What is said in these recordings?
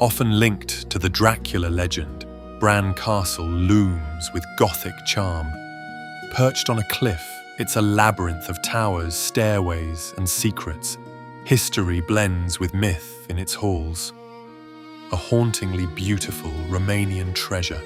Often linked to the Dracula legend, Bran Castle looms with Gothic charm. Perched on a cliff, it's a labyrinth of towers, stairways, and secrets. History blends with myth in its halls. A hauntingly beautiful Romanian treasure.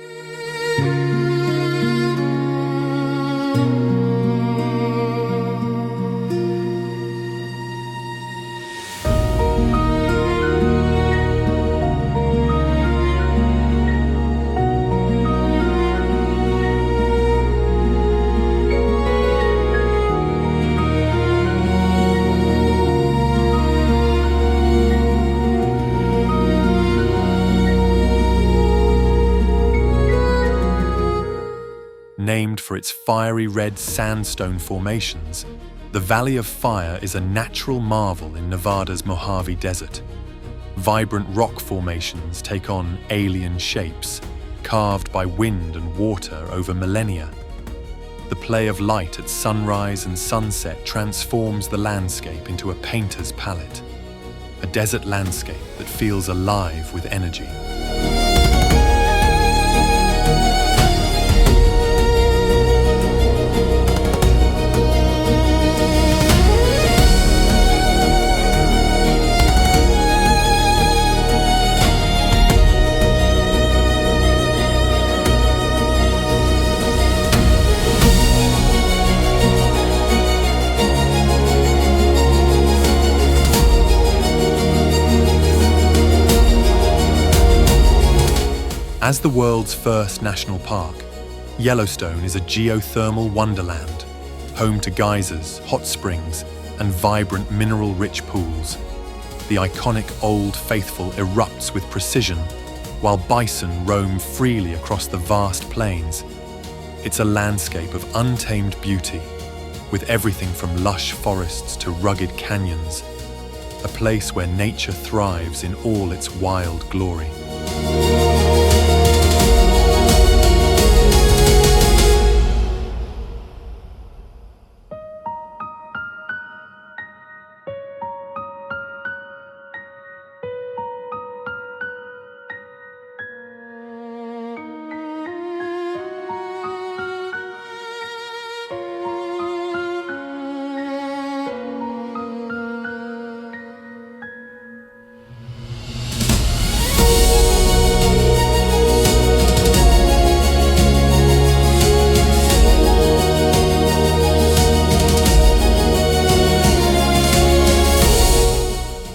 Named for its fiery red sandstone formations, the Valley of Fire is a natural marvel in Nevada's Mojave Desert. Vibrant rock formations take on alien shapes, carved by wind and water over millennia. The play of light at sunrise and sunset transforms the landscape into a painter's palette, a desert landscape that feels alive with energy. As the world's first national park, Yellowstone is a geothermal wonderland, home to geysers, hot springs, and vibrant mineral-rich pools. The iconic Old Faithful erupts with precision, while bison roam freely across the vast plains. It's a landscape of untamed beauty, with everything from lush forests to rugged canyons, a place where nature thrives in all its wild glory.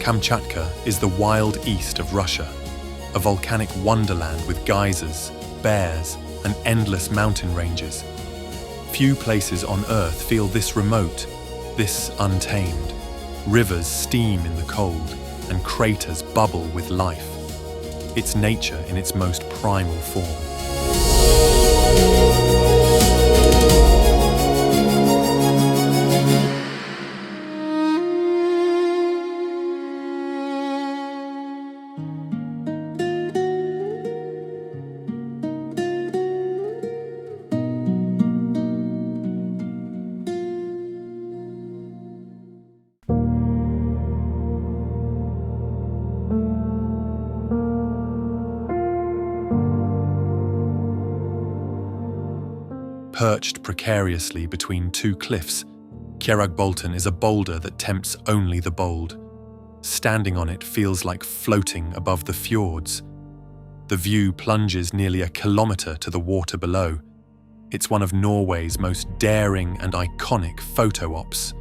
Kamchatka is the wild east of Russia, a volcanic wonderland with geysers, bears, and endless mountain ranges. Few places on Earth feel this remote, this untamed. Rivers steam in the cold, and craters bubble with life. It's nature in its most primal form. Perched precariously between two cliffs, Kjeragbolten is a boulder that tempts only the bold. Standing on it feels like floating above the fjords. The view plunges nearly a kilometre to the water below. It's one of Norway's most daring and iconic photo ops.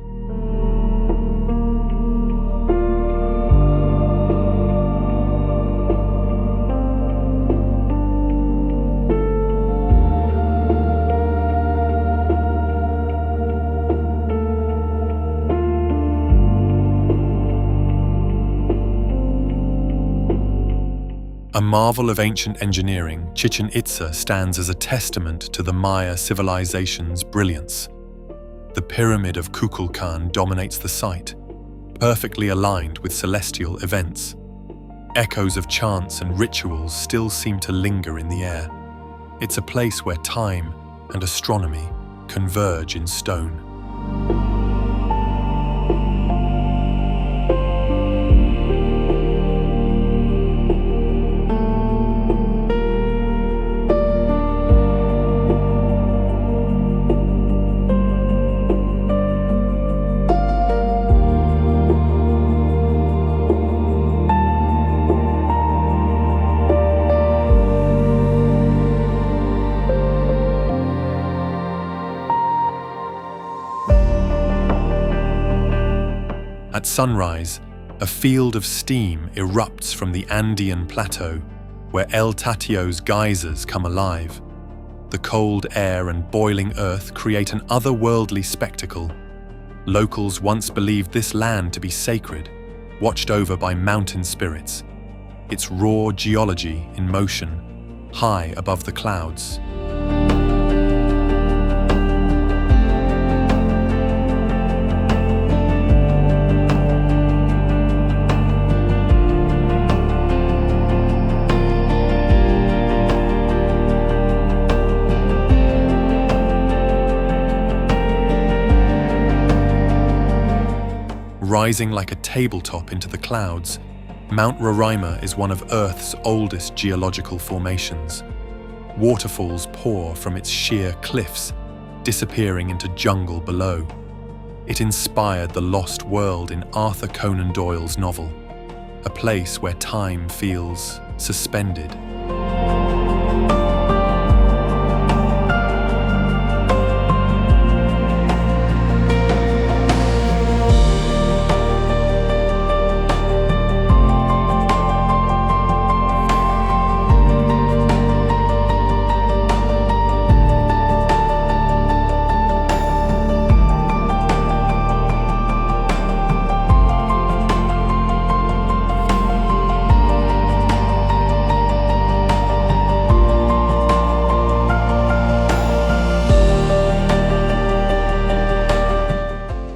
A marvel of ancient engineering, Chichen Itza stands as a testament to the Maya civilization's brilliance. The Pyramid of Kukulkan dominates the site, perfectly aligned with celestial events. Echoes of chants and rituals still seem to linger in the air. It's a place where time and astronomy converge in stone. At sunrise, a field of steam erupts from the Andean plateau, where El Tatio's geysers come alive. The cold air and boiling earth create an otherworldly spectacle. Locals once believed this land to be sacred, watched over by mountain spirits, its raw geology in motion, high above the clouds. Rising like a tabletop into the clouds, Mount Roraima is one of Earth's oldest geological formations. Waterfalls pour from its sheer cliffs, disappearing into jungle below. It inspired the lost world in Arthur Conan Doyle's novel, a place where time feels suspended.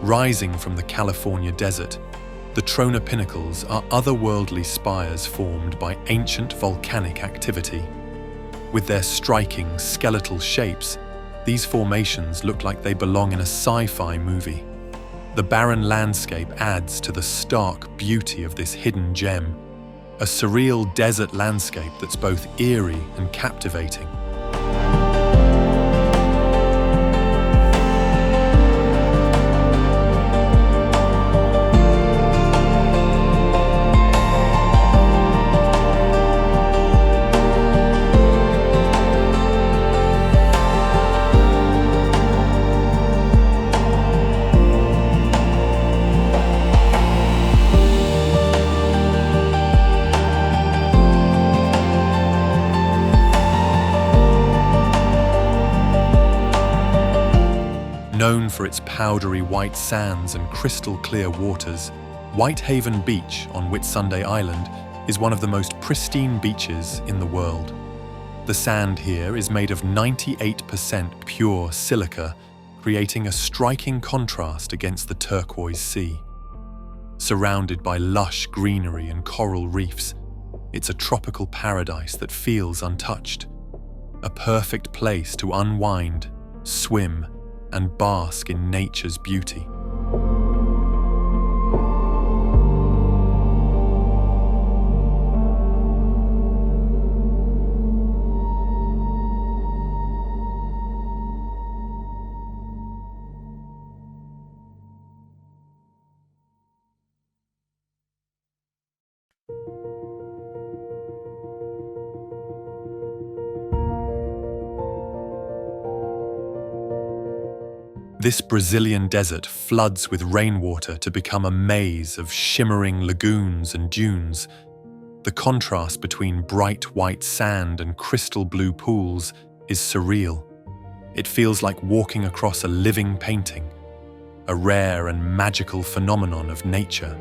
Rising from the California desert, the Trona Pinnacles are otherworldly spires formed by ancient volcanic activity. With their striking, skeletal shapes, these formations look like they belong in a sci-fi movie. The barren landscape adds to the stark beauty of this hidden gem, a surreal desert landscape that's both eerie and captivating. Known for its powdery white sands and crystal-clear waters, Whitehaven Beach on Whitsunday Island is one of the most pristine beaches in the world. The sand here is made of 98% pure silica, creating a striking contrast against the turquoise sea. Surrounded by lush greenery and coral reefs, it's a tropical paradise that feels untouched. A perfect place to unwind, swim, and bask in nature's beauty. This Brazilian desert floods with rainwater to become a maze of shimmering lagoons and dunes. The contrast between bright white sand and crystal blue pools is surreal. It feels like walking across a living painting, a rare and magical phenomenon of nature.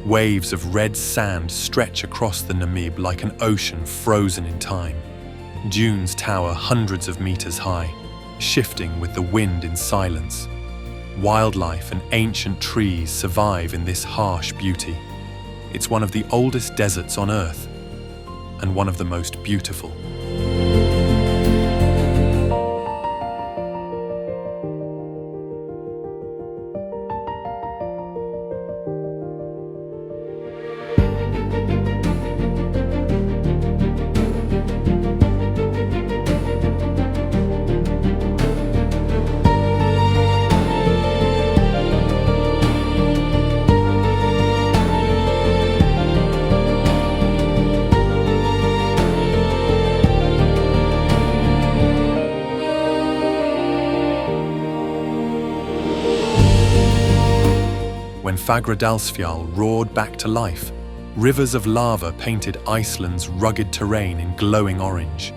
Waves of red sand stretch across the Namib like an ocean frozen in time. Dunes tower hundreds of meters high, shifting with the wind in silence. Wildlife and ancient trees survive in this harsh beauty. It's one of the oldest deserts on Earth, and one of the most beautiful. when Fagradalsfjall roared back to life, rivers of lava painted Iceland's rugged terrain in glowing orange.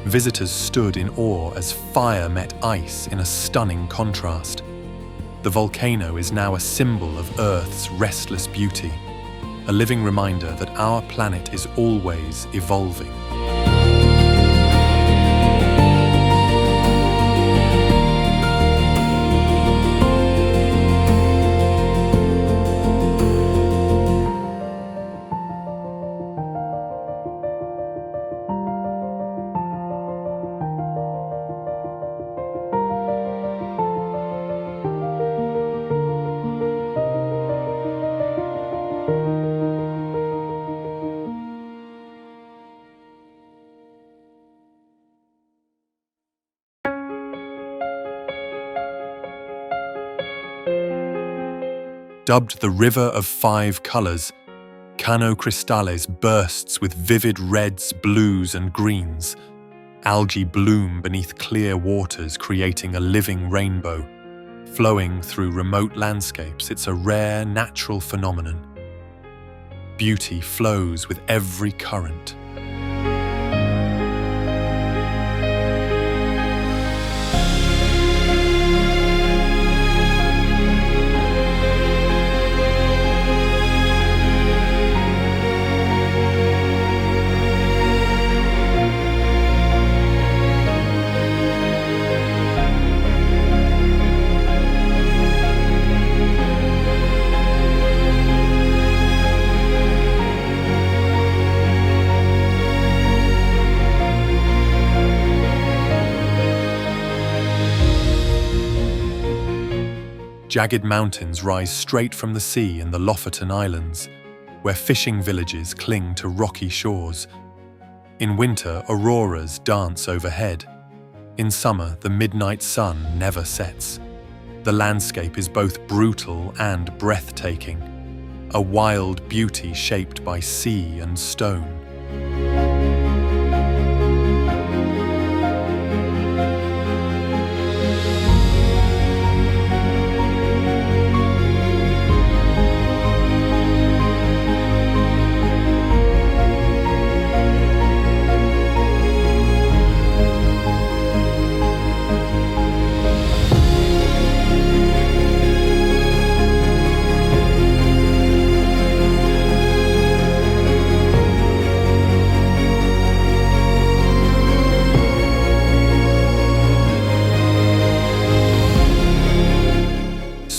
Visitors stood in awe as fire met ice in a stunning contrast. The volcano is now a symbol of Earth's restless beauty, a living reminder that our planet is always evolving. Dubbed the River of Five Colours, Cano Cristales bursts with vivid reds, blues and greens. Algae bloom beneath clear waters, creating a living rainbow. Flowing through remote landscapes, it's a rare natural phenomenon. Beauty flows with every current. Jagged mountains rise straight from the sea in the Lofoten Islands, where fishing villages cling to rocky shores. In winter, auroras dance overhead. In summer, the midnight sun never sets. The landscape is both brutal and breathtaking, a wild beauty shaped by sea and stone.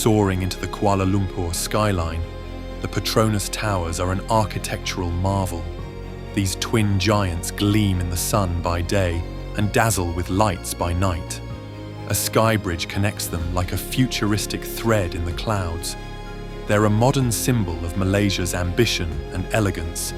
Soaring into the Kuala Lumpur skyline, the Petronas Towers are an architectural marvel. These twin giants gleam in the sun by day and dazzle with lights by night. A sky bridge connects them like a futuristic thread in the clouds. They're a modern symbol of Malaysia's ambition and elegance.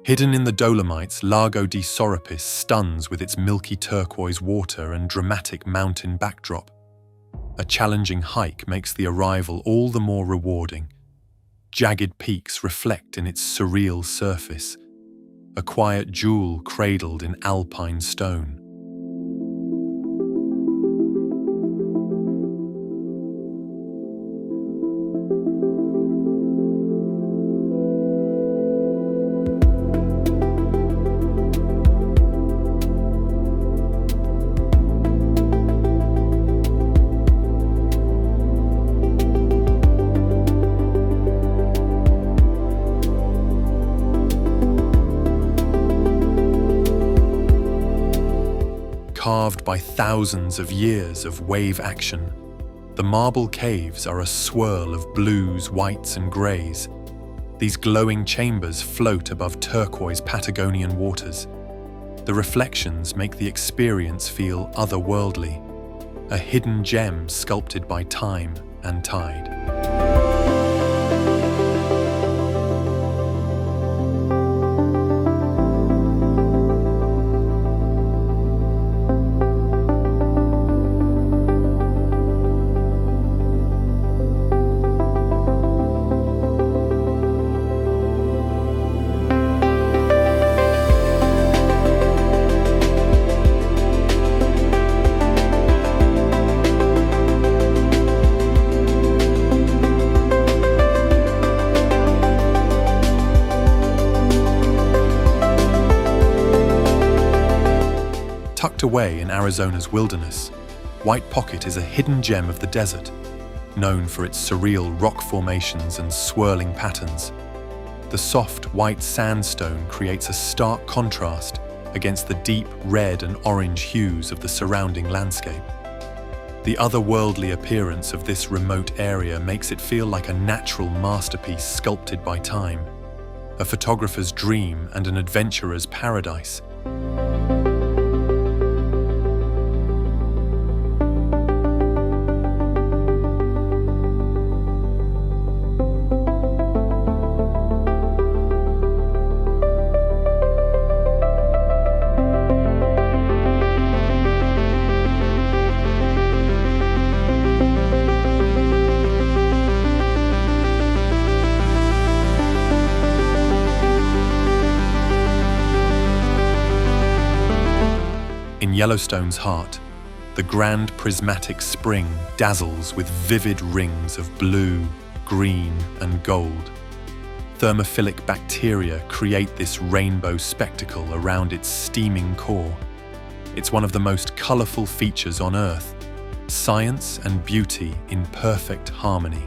Hidden in the Dolomites, Lago di Sorapis stuns with its milky turquoise water and dramatic mountain backdrop. A challenging hike makes the arrival all the more rewarding. Jagged peaks reflect in its surreal surface, a quiet jewel cradled in alpine stone. Carved by thousands of years of wave action, the marble caves are a swirl of blues, whites and greys. These glowing chambers float above turquoise Patagonian waters. The reflections make the experience feel otherworldly, a hidden gem sculpted by time and tide. Tucked away in Arizona's wilderness, White Pocket is a hidden gem of the desert, known for its surreal rock formations and swirling patterns. The soft white sandstone creates a stark contrast against the deep red and orange hues of the surrounding landscape. The otherworldly appearance of this remote area makes it feel like a natural masterpiece sculpted by time, a photographer's dream and an adventurer's paradise. In Yellowstone's heart, the grand prismatic spring dazzles with vivid rings of blue, green, and gold. Thermophilic bacteria create this rainbow spectacle around its steaming core. It's one of the most colorful features on Earth, science and beauty in perfect harmony.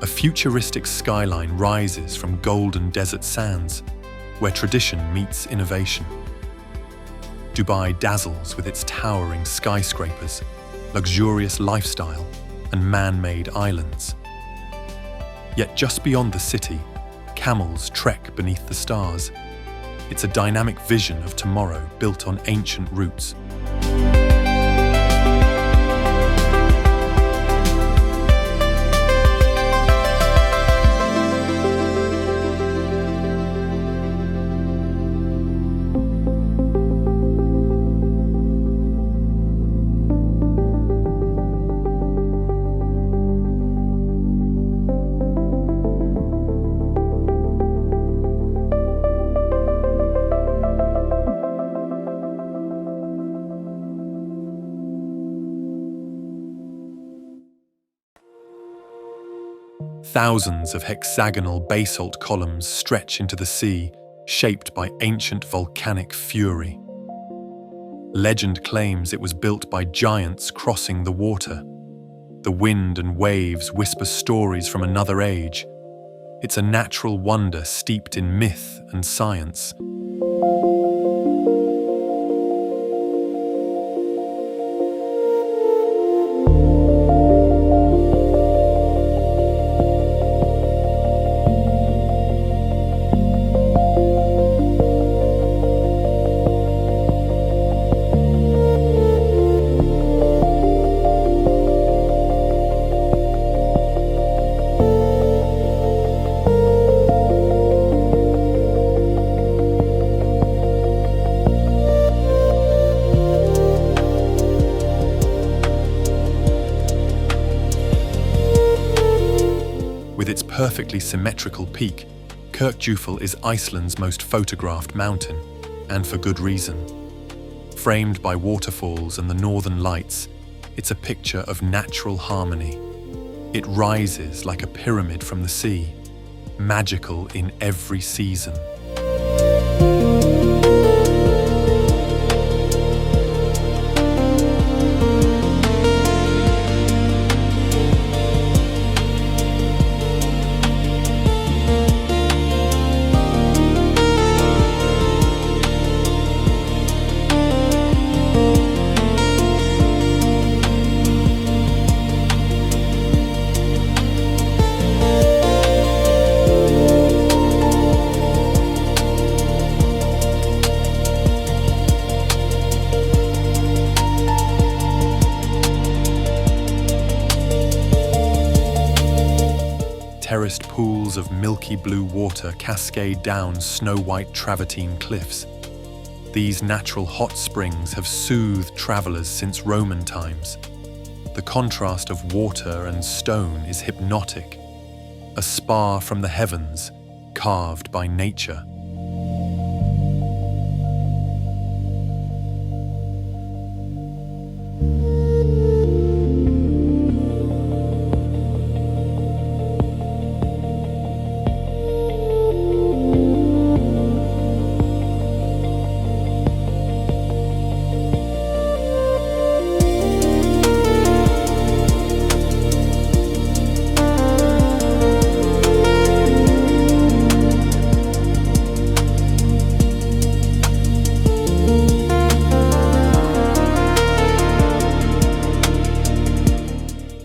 A futuristic skyline rises from golden desert sands, where tradition meets innovation. Dubai dazzles with its towering skyscrapers, luxurious lifestyle, and man-made islands. Yet just beyond the city, camels trek beneath the stars. It's a dynamic vision of tomorrow built on ancient roots. Thousands of hexagonal basalt columns stretch into the sea, shaped by ancient volcanic fury. Legend claims it was built by giants crossing the water. The wind and waves whisper stories from another age. It's a natural wonder steeped in myth and science. With its perfectly symmetrical peak, Kirkjufell is Iceland's most photographed mountain, and for good reason. Framed by waterfalls and the northern lights, it's a picture of natural harmony. It rises like a pyramid from the sea, magical in every season. Terraced pools of milky blue water cascade down snow-white travertine cliffs. These natural hot springs have soothed travelers since Roman times. The contrast of water and stone is hypnotic, a spa from the heavens carved by nature.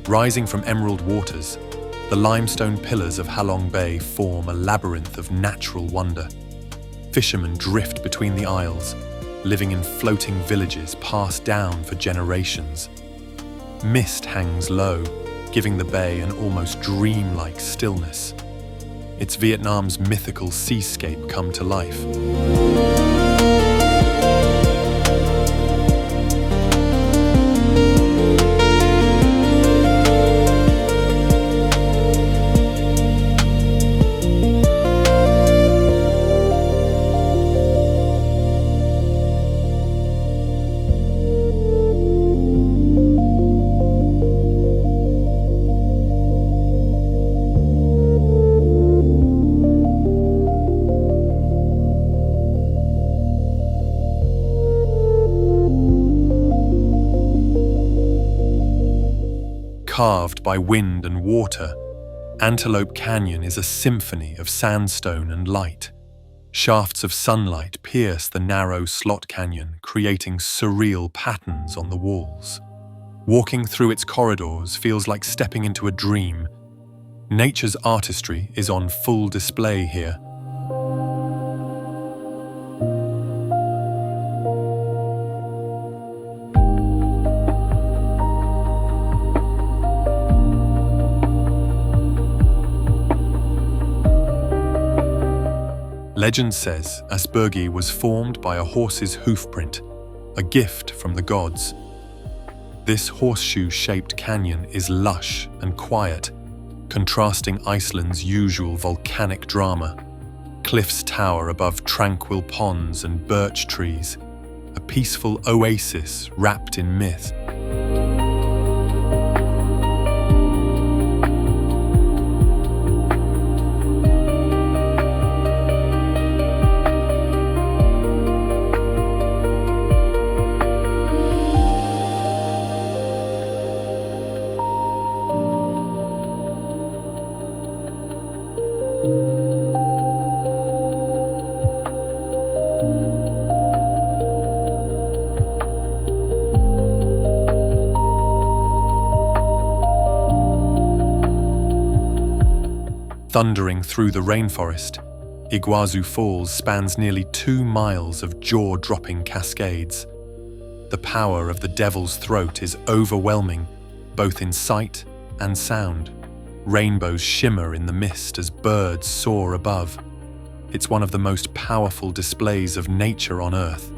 Rising from emerald waters, the limestone pillars of Halong Bay form a labyrinth of natural wonder. Fishermen drift between the isles, living in floating villages passed down for generations. Mist hangs low, giving the bay an almost dreamlike stillness. It's Vietnam's mythical seascape come to life. Carved by wind and water, Antelope Canyon is a symphony of sandstone and light. Shafts of sunlight pierce the narrow slot canyon, creating surreal patterns on the walls. Walking through its corridors feels like stepping into a dream. Nature's artistry is on full display here. Legend says Aspergi was formed by a horse's hoofprint, a gift from the gods. This horseshoe-shaped canyon is lush and quiet, contrasting Iceland's usual volcanic drama. Cliffs tower above tranquil ponds and birch trees, a peaceful oasis wrapped in myth. Thundering through the rainforest, Iguazu Falls spans nearly 2 miles of jaw-dropping cascades. The power of the Devil's Throat is overwhelming, both in sight and sound. Rainbows shimmer in the mist as birds soar above. It's one of the most powerful displays of nature on Earth.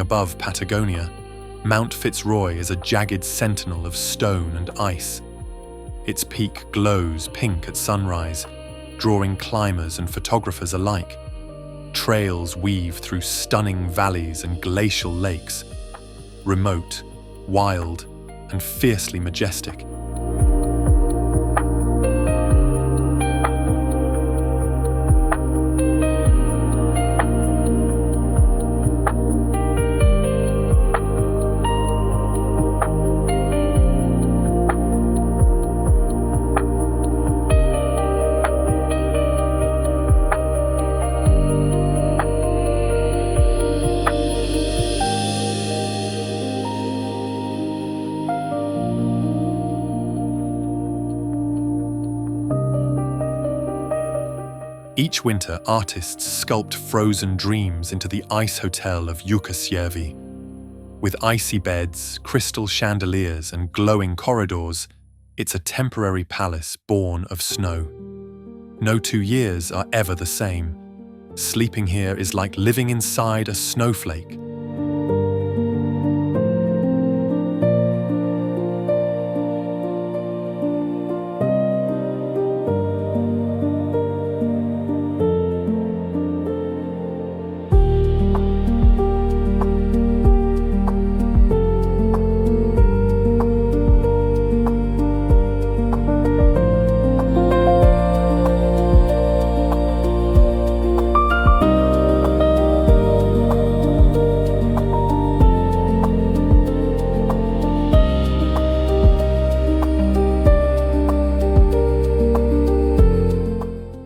above Patagonia, Mount Fitzroy is a jagged sentinel of stone and ice. Its peak glows pink at sunrise, drawing climbers and photographers alike. Trails weave through stunning valleys and glacial lakes, remote, wild, and fiercely majestic. Each winter, artists sculpt frozen dreams into the ice hotel of Jukkasjärvi. With icy beds, crystal chandeliers, and glowing corridors, it's a temporary palace born of snow. No 2 years are ever the same. Sleeping here is like living inside a snowflake.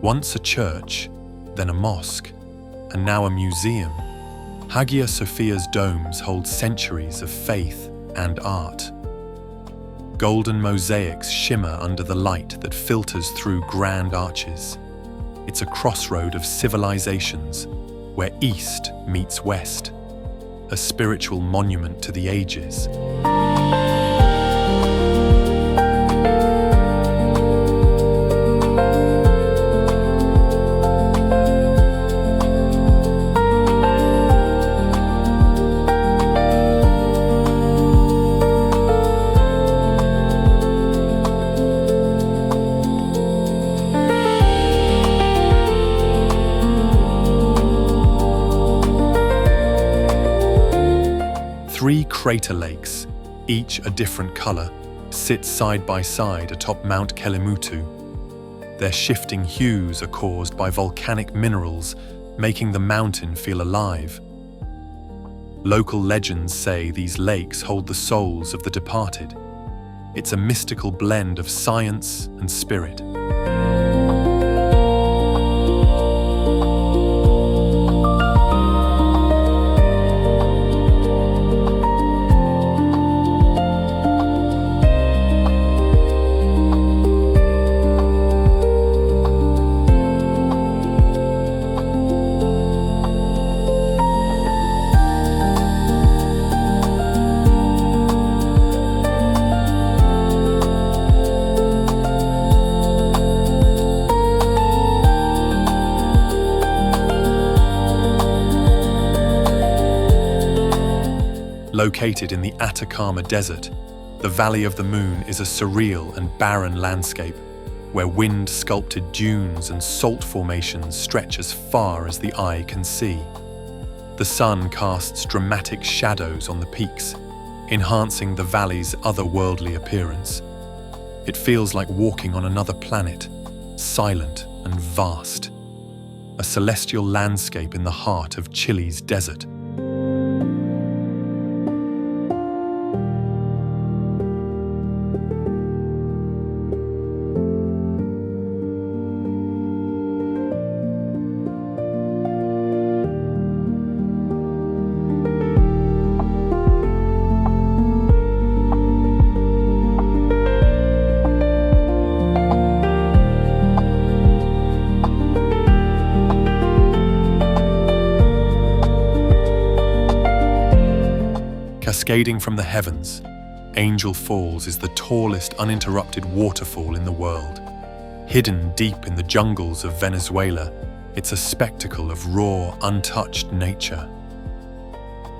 Once a church, then a mosque, and now a museum, Hagia Sophia's domes hold centuries of faith and art. Golden mosaics shimmer under the light that filters through grand arches. It's a crossroad of civilizations, where East meets West, a spiritual monument to the ages. Three crater lakes, each a different color, sit side by side atop Mount Kelimutu. Their shifting hues are caused by volcanic minerals, making the mountain feel alive. Local legends say these lakes hold the souls of the departed. It's a mystical blend of science and spirit. Located in the Atacama Desert, the Valley of the Moon is a surreal and barren landscape where wind-sculpted dunes and salt formations stretch as far as the eye can see. The sun casts dramatic shadows on the peaks, enhancing the valley's otherworldly appearance. It feels like walking on another planet, silent and vast. A celestial landscape in the heart of Chile's desert. Cascading from the heavens, Angel Falls is the tallest uninterrupted waterfall in the world. Hidden deep in the jungles of Venezuela, it's a spectacle of raw, untouched nature.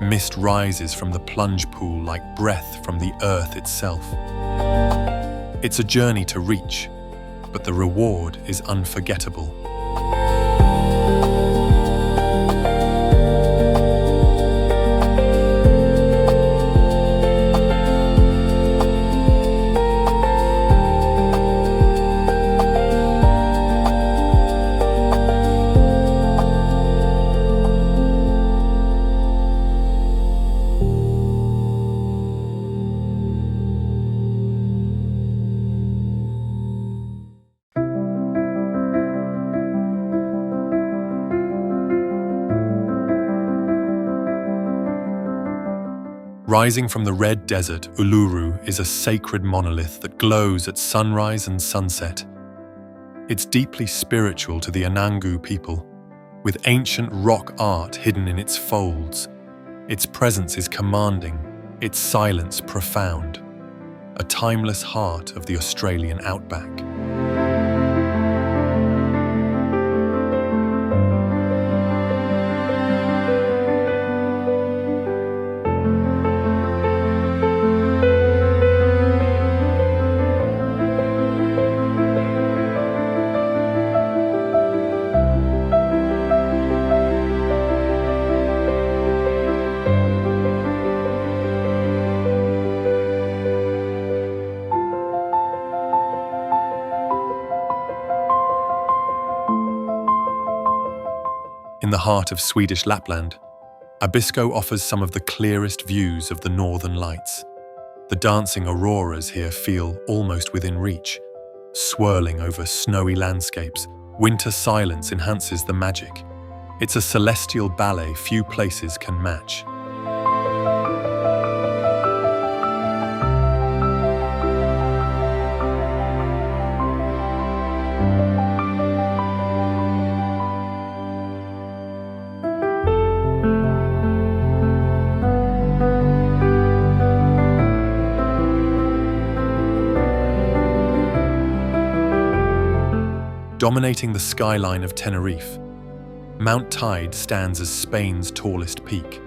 Mist rises from the plunge pool like breath from the earth itself. It's a journey to reach, but the reward is unforgettable. Rising from the red desert, Uluru is a sacred monolith that glows at sunrise and sunset. It's deeply spiritual to the Anangu people, with ancient rock art hidden in its folds. Its presence is commanding, its silence profound, a timeless heart of the Australian outback. In the heart of Swedish Lapland, Abisko offers some of the clearest views of the northern lights. The dancing auroras here feel almost within reach. Swirling over snowy landscapes, winter silence enhances the magic. It's a celestial ballet few places can match. Dominating the skyline of Tenerife, Mount Tide stands as Spain's tallest peak.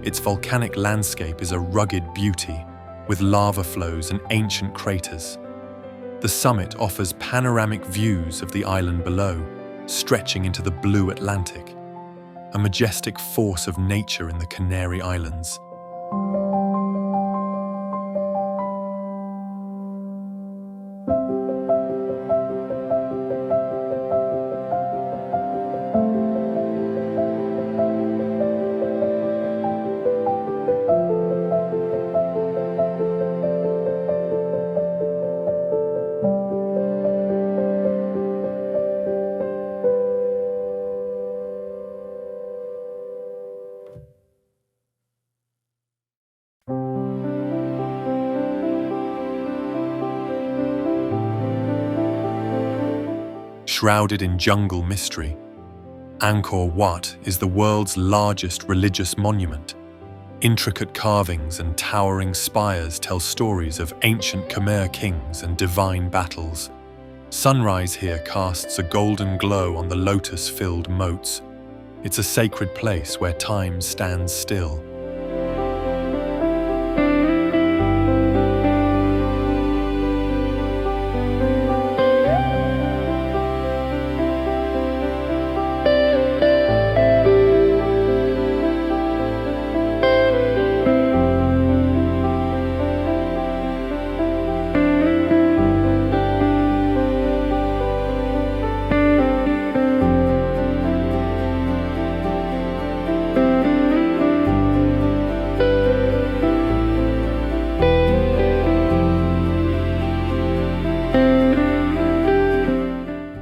Its volcanic landscape is a rugged beauty, with lava flows and ancient craters. The summit offers panoramic views of the island below, stretching into the blue Atlantic, a majestic force of nature in the Canary Islands. Shrouded in jungle mystery, Angkor Wat is the world's largest religious monument. Intricate carvings and towering spires tell stories of ancient Khmer kings and divine battles. Sunrise here casts a golden glow on the lotus-filled moats. It's a sacred place where time stands still.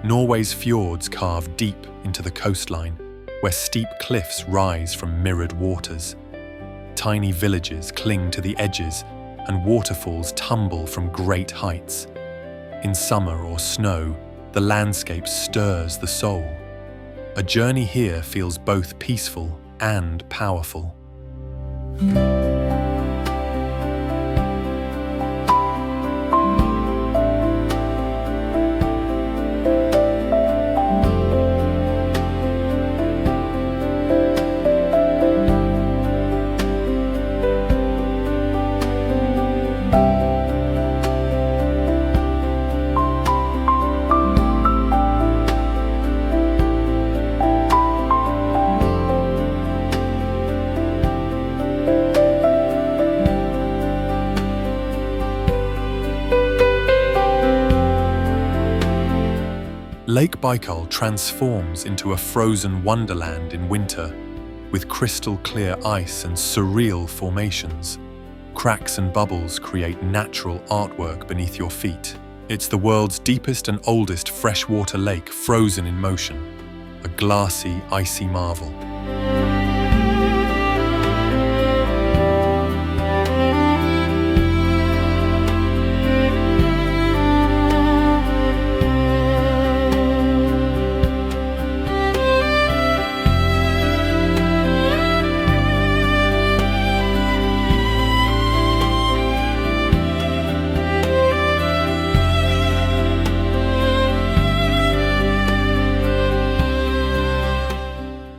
Norway's fjords carve deep into the coastline, where steep cliffs rise from mirrored waters. Tiny villages cling to the edges, and waterfalls tumble from great heights. In summer or snow, the landscape stirs the soul. A journey here feels both peaceful and powerful. Lake Baikal transforms into a frozen wonderland in winter, with crystal-clear ice and surreal formations. Cracks and bubbles create natural artwork beneath your feet. It's the world's deepest and oldest freshwater lake frozen in motion, a glassy, icy marvel.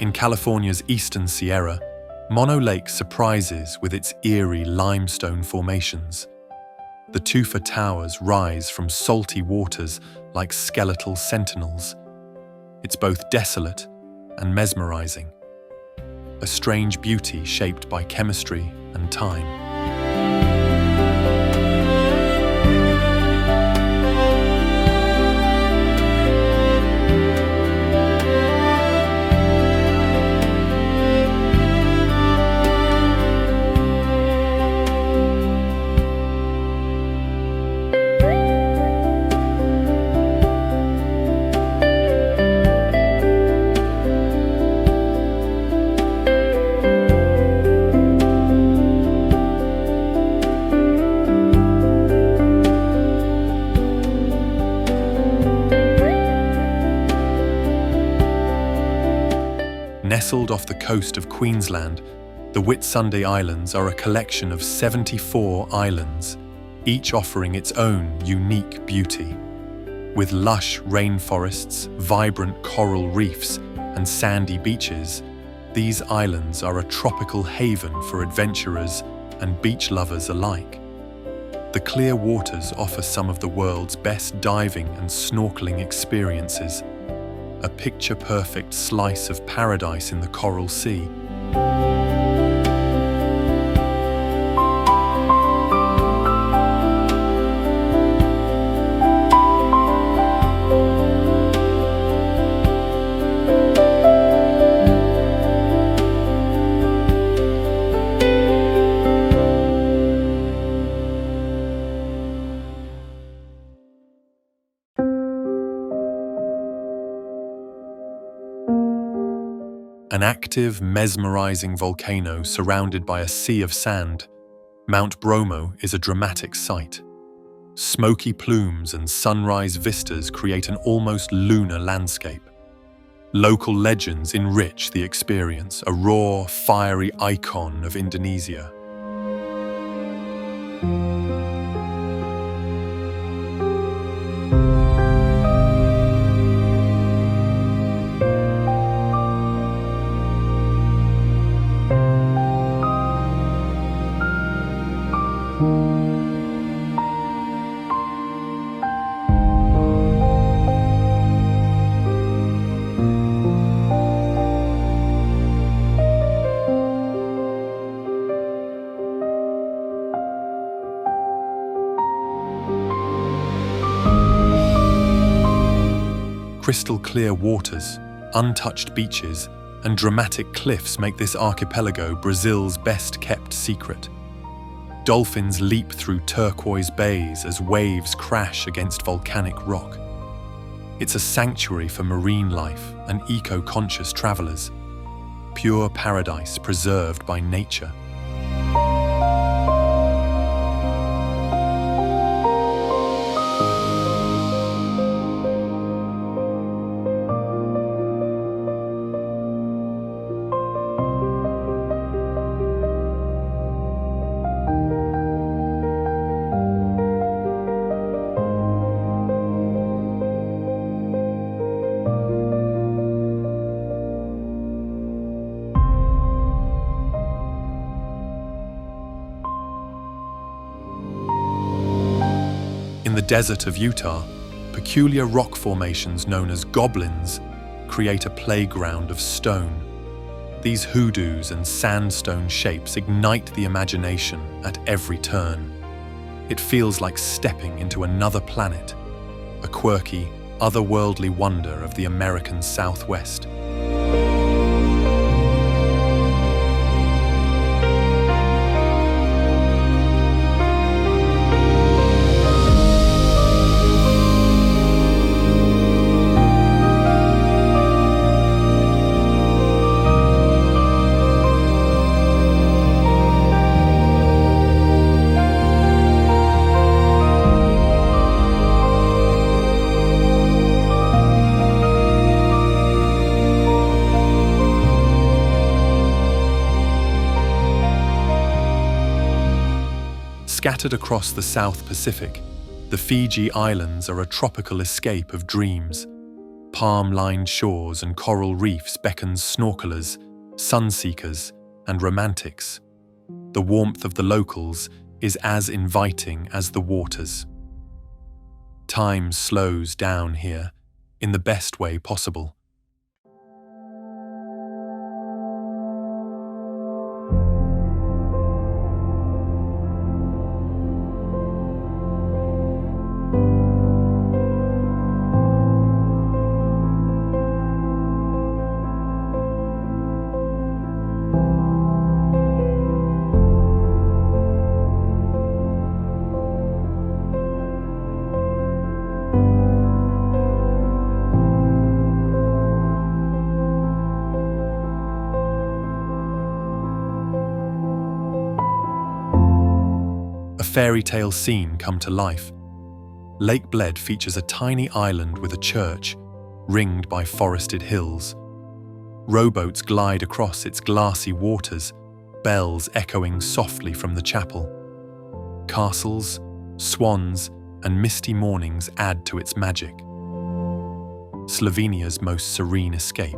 In California's eastern Sierra, Mono Lake surprises with its eerie limestone formations. The tufa towers rise from salty waters like skeletal sentinels. It's both desolate and mesmerizing, a strange beauty shaped by chemistry and time. Nestled off the coast of Queensland, the Whitsunday Islands are a collection of 74 islands, each offering its own unique beauty. With lush rainforests, vibrant coral reefs, and sandy beaches, these islands are a tropical haven for adventurers and beach lovers alike. The clear waters offer some of the world's best diving and snorkeling experiences, a picture-perfect slice of paradise in the Coral Sea. An active, mesmerizing volcano surrounded by a sea of sand, Mount Bromo is a dramatic sight. Smoky plumes and sunrise vistas create an almost lunar landscape. Local legends enrich the experience, a raw, fiery icon of Indonesia. Crystal-clear waters, untouched beaches, and dramatic cliffs make this archipelago Brazil's best-kept secret. Dolphins leap through turquoise bays as waves crash against volcanic rock. It's a sanctuary for marine life and eco-conscious travelers. Pure paradise preserved by nature. the desert of Utah, peculiar rock formations known as goblins create a playground of stone. These hoodoos and sandstone shapes ignite the imagination at every turn. It feels like stepping into another planet, a quirky, otherworldly wonder of the American Southwest. Scattered across the South Pacific, the Fiji Islands are a tropical escape of dreams. Palm-lined shores and coral reefs beckon snorkelers, sunseekers, and romantics. The warmth of the locals is as inviting as the waters. Time slows down here, in the best way possible. Fairy tale scene come to life. Lake Bled features a tiny island with a church, ringed by forested hills. Rowboats glide across its glassy waters, bells echoing softly from the chapel. Castles, swans, and misty mornings add to its magic. Slovenia's most serene escape.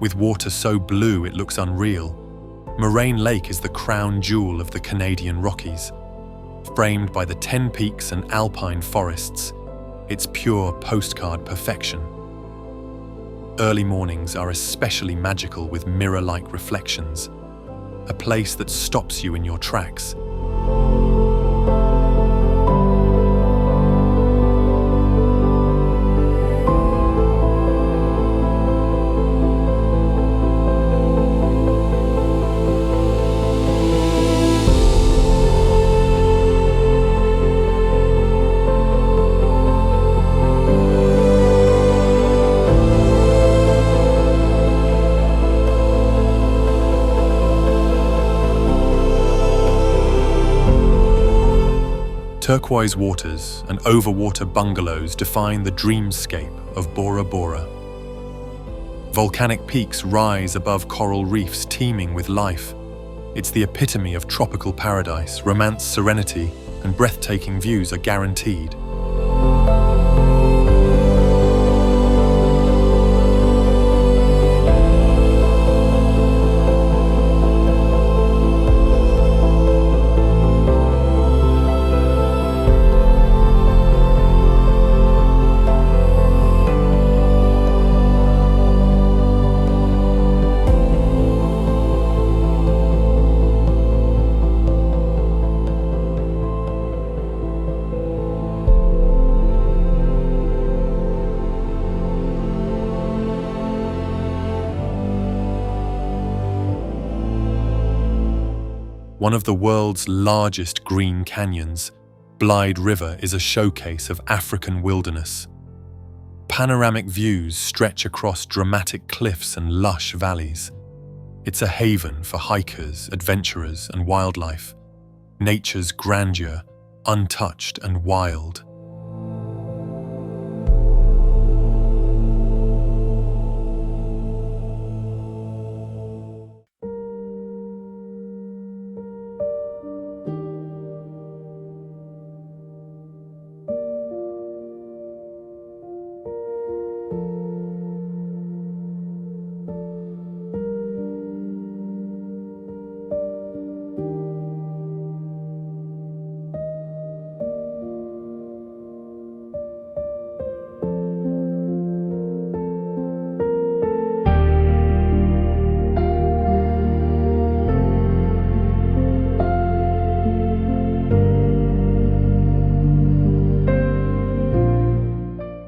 With water so blue it looks unreal, Moraine Lake is the crown jewel of the Canadian Rockies. Framed by the 10 peaks and alpine forests, it's pure postcard perfection. Early mornings are especially magical with mirror-like reflections, a place that stops you in your tracks. Turquoise waters and overwater bungalows define the dreamscape of Bora Bora. Volcanic peaks rise above coral reefs teeming with life. It's the epitome of tropical paradise. Romance, serenity, and breathtaking views are guaranteed. One of the world's largest green canyons, Blyde River is a showcase of African wilderness. Panoramic views stretch across dramatic cliffs and lush valleys. It's a haven for hikers, adventurers, and wildlife. Nature's grandeur, untouched and wild.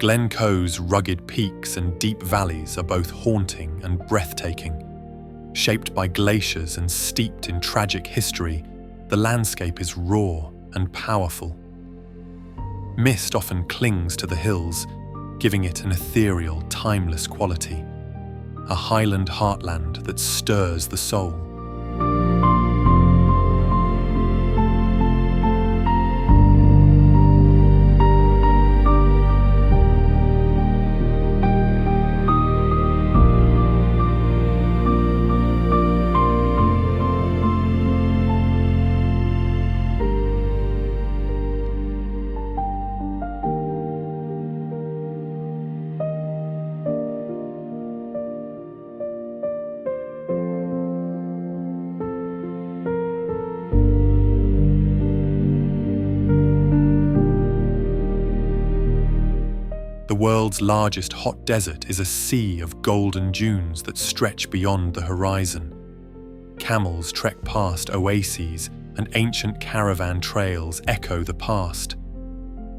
Glencoe's rugged peaks and deep valleys are both haunting and breathtaking. Shaped by glaciers and steeped in tragic history, the landscape is raw and powerful. Mist often clings to the hills, giving it an ethereal, timeless quality. A highland heartland that stirs the soul. The world's largest hot desert is a sea of golden dunes that stretch beyond the horizon. Camels trek past oases and ancient caravan trails echo the past.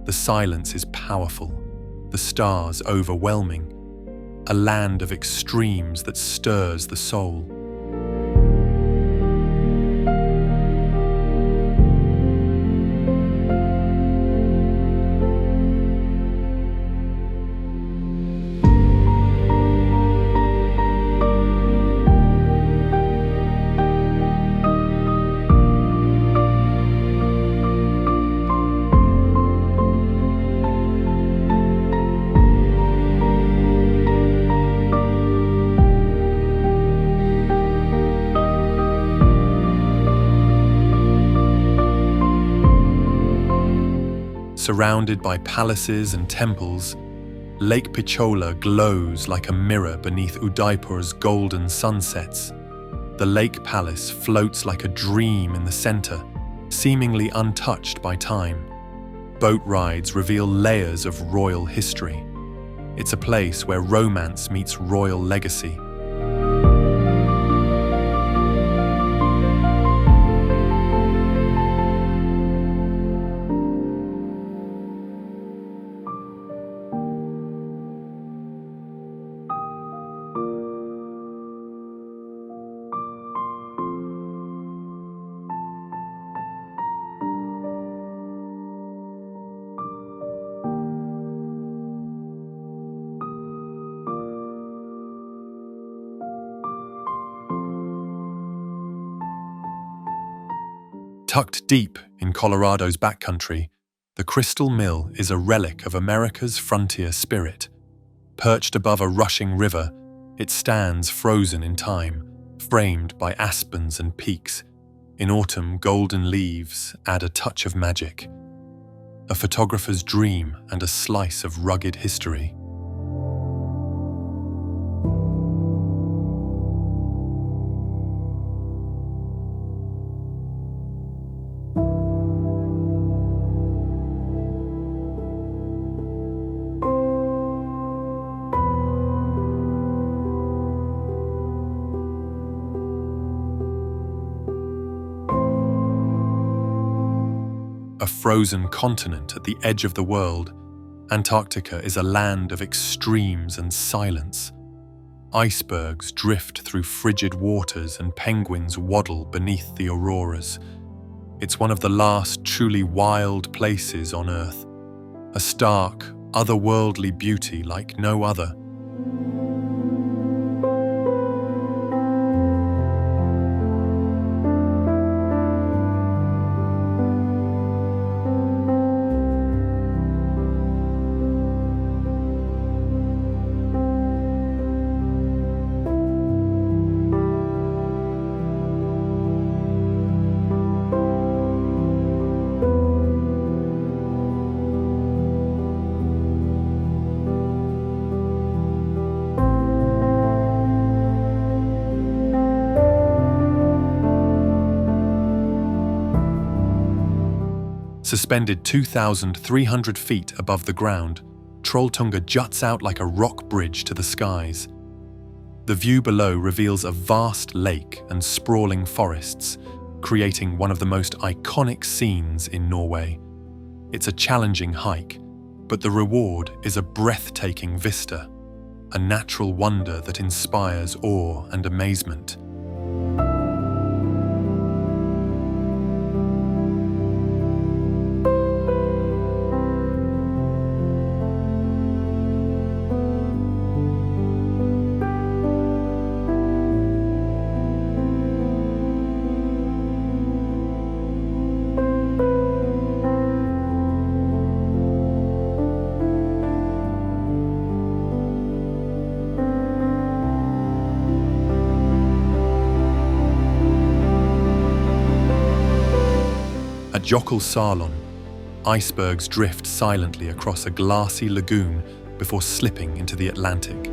The silence is powerful, the stars overwhelming, a land of extremes that stirs the soul. Surrounded by palaces and temples, Lake Pichola glows like a mirror beneath Udaipur's golden sunsets. The lake palace floats like a dream in the center, seemingly untouched by time. Boat rides reveal layers of royal history. It's a place where romance meets royal legacy. Tucked deep in Colorado's backcountry, the Crystal Mill is a relic of America's frontier spirit. Perched above a rushing river, it stands frozen in time, framed by aspens and peaks. In autumn, golden leaves add a touch of magic. A photographer's dream and a slice of rugged history. A frozen continent at the edge of the world, Antarctica is a land of extremes and silence. Icebergs drift through frigid waters and penguins waddle beneath the auroras. It's one of the last truly wild places on Earth, a stark, otherworldly beauty like no other. Suspended 2,300 feet above the ground, Trolltunga juts out like a rock bridge to the skies. The view below reveals a vast lake and sprawling forests, creating one of the most iconic scenes in Norway. It's a challenging hike, but the reward is a breathtaking vista, a natural wonder that inspires awe and amazement. At Jökulsárlón, icebergs drift silently across a glassy lagoon before slipping into the Atlantic.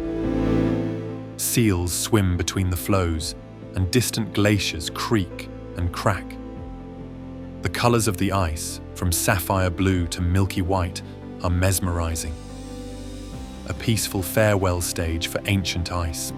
Seals swim between the flows, and distant glaciers creak and crack. The colors of the ice, from sapphire blue to milky white, are mesmerizing. A peaceful farewell stage for ancient ice.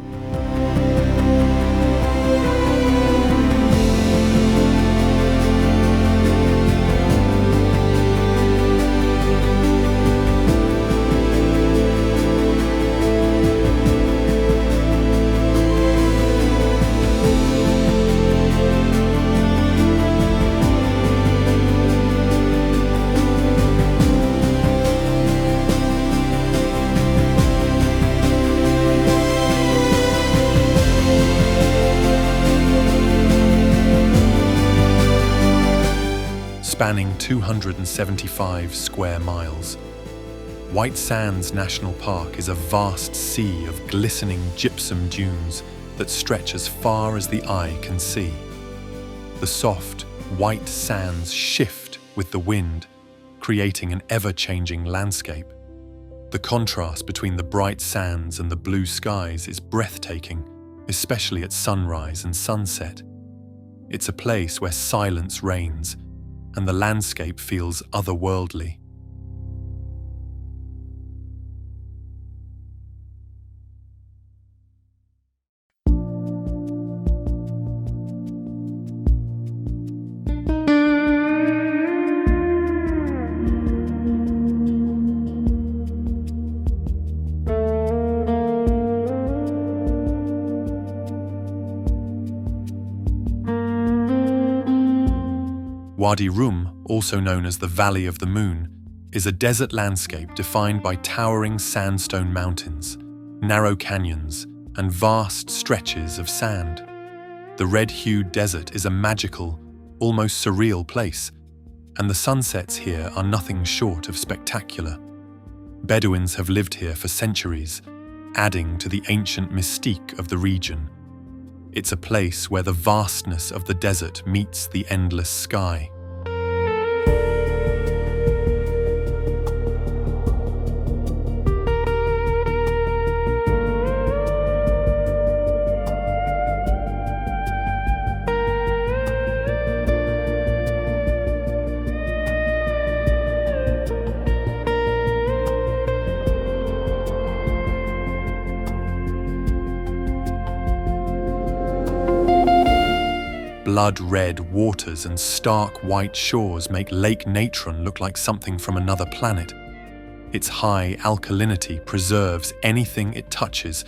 Spanning 275 square miles. White Sands National Park is a vast sea of glistening gypsum dunes that stretch as far as the eye can see. The soft, white sands shift with the wind, creating an ever-changing landscape. The contrast between the bright sands and the blue skies is breathtaking, especially at sunrise and sunset. It's a place where silence reigns, and the landscape feels otherworldly. Wadi Rum, also known as the Valley of the Moon, is a desert landscape defined by towering sandstone mountains, narrow canyons, and vast stretches of sand. The red-hued desert is a magical, almost surreal place, and the sunsets here are nothing short of spectacular. Bedouins have lived here for centuries, adding to the ancient mystique of the region. It's a place where the vastness of the desert meets the endless sky. Blood-red waters and stark white shores make Lake Natron look like something from another planet. Its high alkalinity preserves anything it touches,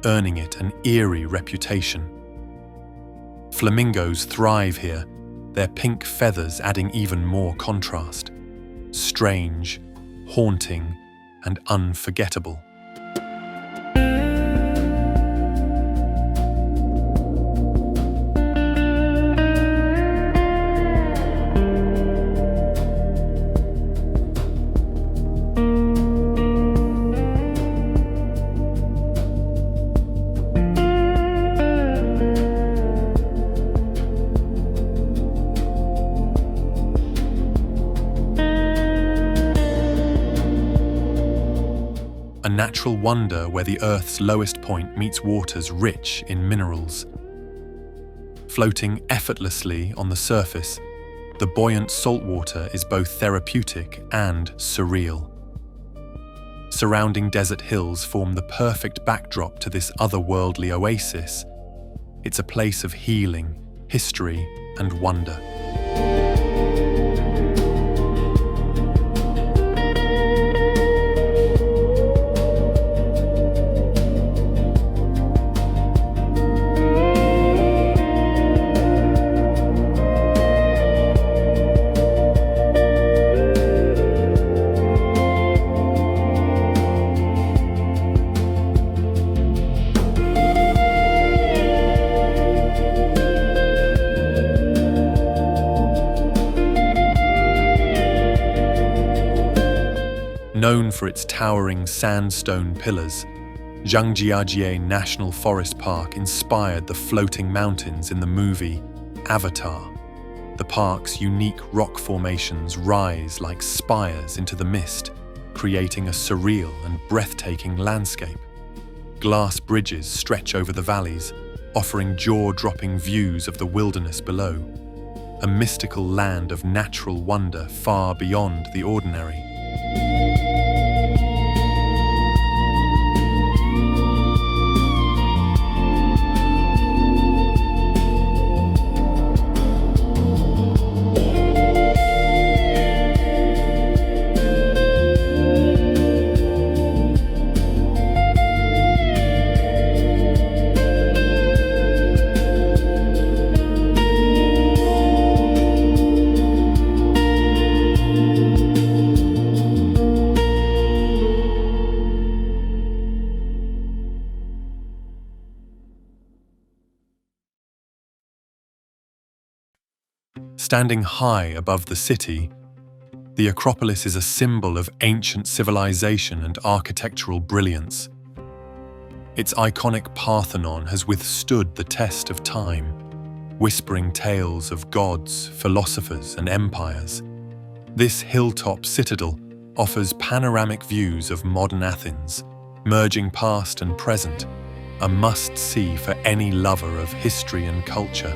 earning it an eerie reputation. Flamingos thrive here, their pink feathers adding even more contrast. Strange, haunting, and unforgettable. A natural wonder where the Earth's lowest point meets waters rich in minerals. Floating effortlessly on the surface, the buoyant saltwater is both therapeutic and surreal. Surrounding desert hills form the perfect backdrop to this otherworldly oasis. It's a place of healing, history, and wonder. Known for its towering sandstone pillars, Zhangjiajie National Forest Park inspired the floating mountains in the movie Avatar. The park's unique rock formations rise like spires into the mist, creating a surreal and breathtaking landscape. Glass bridges stretch over the valleys, offering jaw-dropping views of the wilderness below, a mystical land of natural wonder far beyond the ordinary. Standing high above the city, the Acropolis is a symbol of ancient civilization and architectural brilliance. Its iconic Parthenon has withstood the test of time, whispering tales of gods, philosophers, and empires. This hilltop citadel offers panoramic views of modern Athens, merging past and present, a must-see for any lover of history and culture.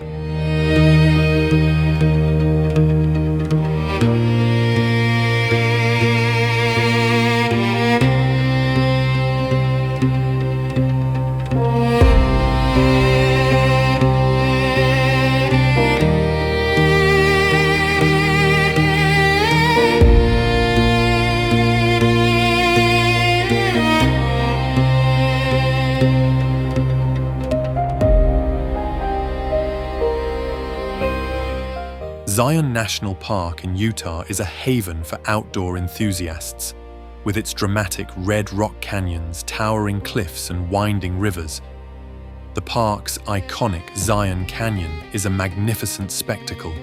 Zion National Park in Utah is a haven for outdoor enthusiasts. With its dramatic red rock canyons, towering cliffs, and winding rivers, the park's iconic Zion Canyon is a magnificent spectacle,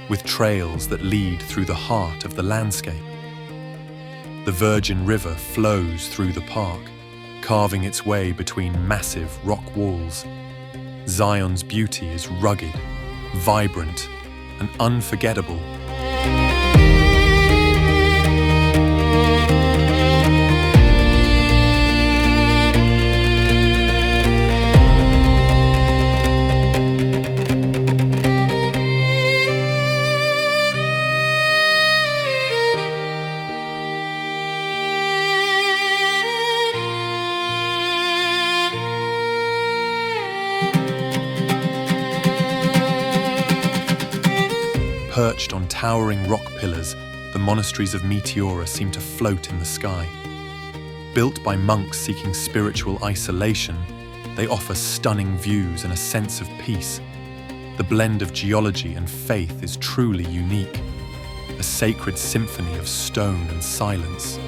with trails that lead through the heart of the landscape. The Virgin River flows through the park, carving its way between massive rock walls. Zion's beauty is rugged, vibrant, and unforgettable. Perched on towering rock pillars, the monasteries of Meteora seem to float in the sky. Built by monks seeking spiritual isolation, they offer stunning views and a sense of peace. The blend of geology and faith is truly unique, a sacred symphony of stone and silence.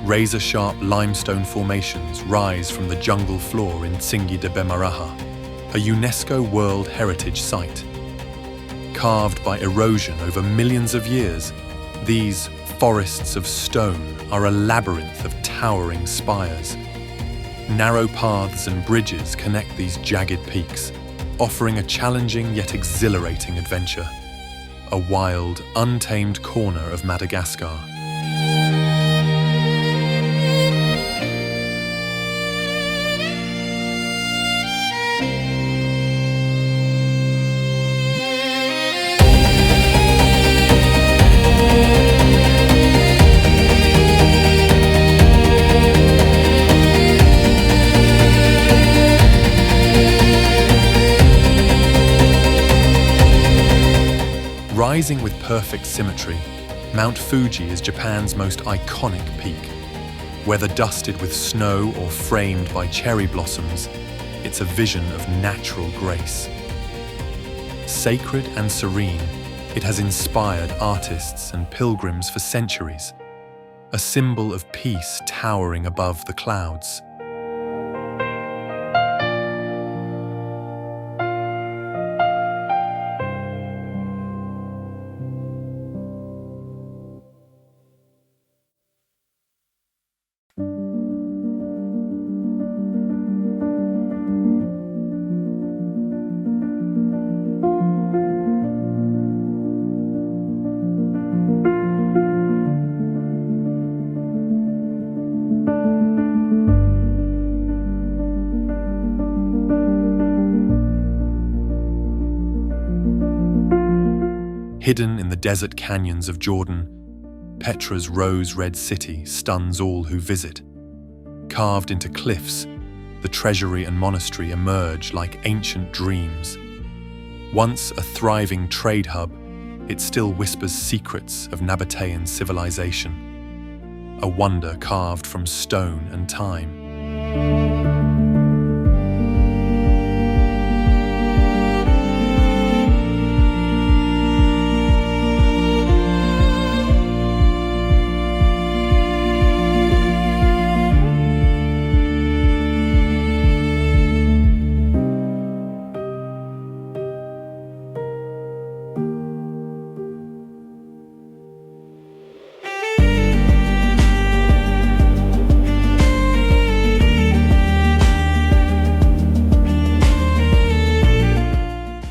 Razor-sharp limestone formations rise from the jungle floor in Tsingy de Bemaraha, a UNESCO World Heritage Site. Carved by erosion over millions of years, these forests of stone are a labyrinth of towering spires. Narrow paths and bridges connect these jagged peaks, offering a challenging yet exhilarating adventure. A wild, untamed corner of Madagascar. Rising with perfect symmetry, Mount Fuji is Japan's most iconic peak. Whether dusted with snow or framed by cherry blossoms, it's a vision of natural grace. Sacred and serene, it has inspired artists and pilgrims for centuries, a symbol of peace towering above the clouds. Hidden in the desert canyons of Jordan, Petra's rose-red city stuns all who visit. Carved into cliffs, the treasury and monastery emerge like ancient dreams. Once a thriving trade hub, it still whispers secrets of Nabatean civilization, a wonder carved from stone and time.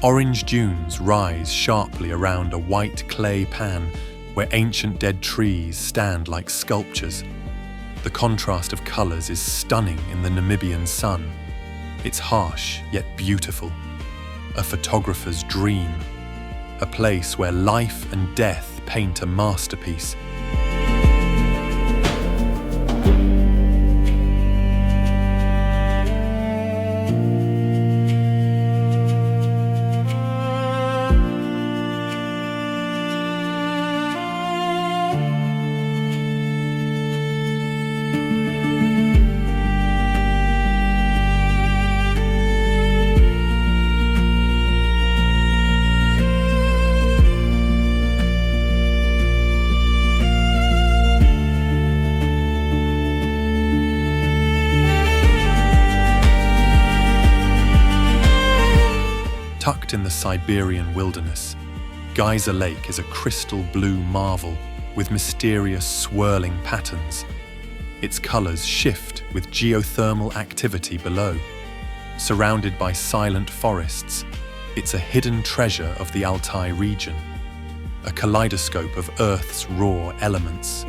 Orange dunes rise sharply around a white clay pan where ancient dead trees stand like sculptures. The contrast of colours is stunning in the Namibian sun. It's harsh yet beautiful, a photographer's dream, a place where life and death paint a masterpiece. Tucked in the Siberian wilderness, Geyser Lake is a crystal blue marvel with mysterious swirling patterns. Its colors shift with geothermal activity below. Surrounded by silent forests, it's a hidden treasure of the Altai region, a kaleidoscope of Earth's raw elements.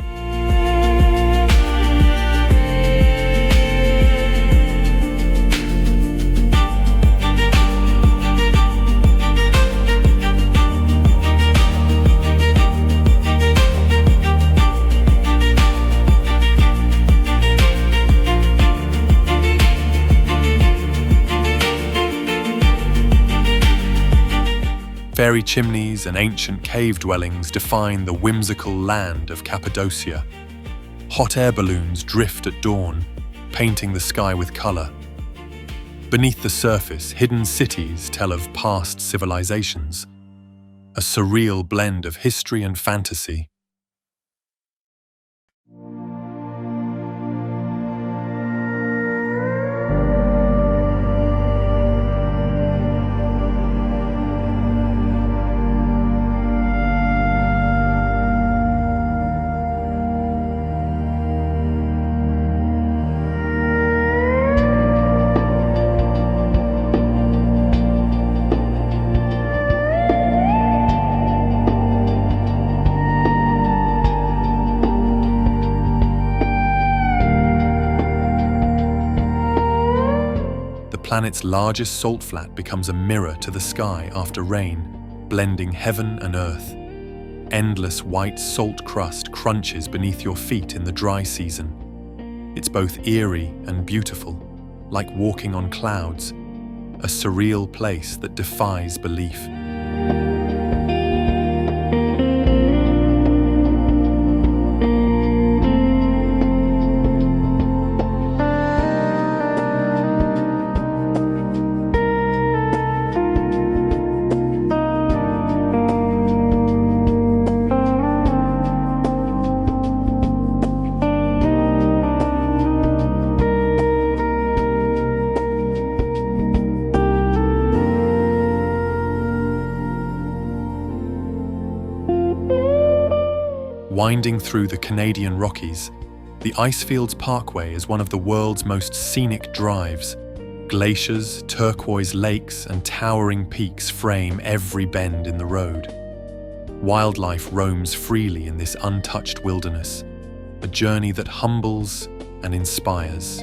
Fairy chimneys and ancient cave dwellings define the whimsical land of Cappadocia. Hot air balloons drift at dawn, painting the sky with color. Beneath the surface, hidden cities tell of past civilizations, a surreal blend of history and fantasy. planet's largest salt flat becomes a mirror to the sky after rain, blending heaven and earth. Endless white salt crust crunches beneath your feet in the dry season. It's both eerie and beautiful, like walking on clouds, a surreal place that defies belief. Winding through the Canadian Rockies, the Icefields Parkway is one of the world's most scenic drives. Glaciers, turquoise lakes, and towering peaks frame every bend in the road. Wildlife roams freely in this untouched wilderness, a journey that humbles and inspires.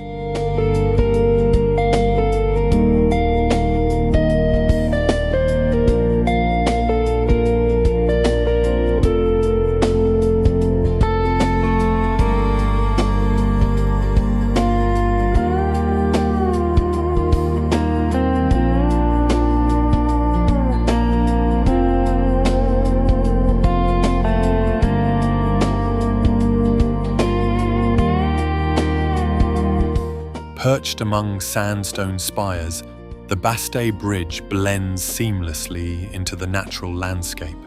Perched among sandstone spires, the Bastei Bridge blends seamlessly into the natural landscape.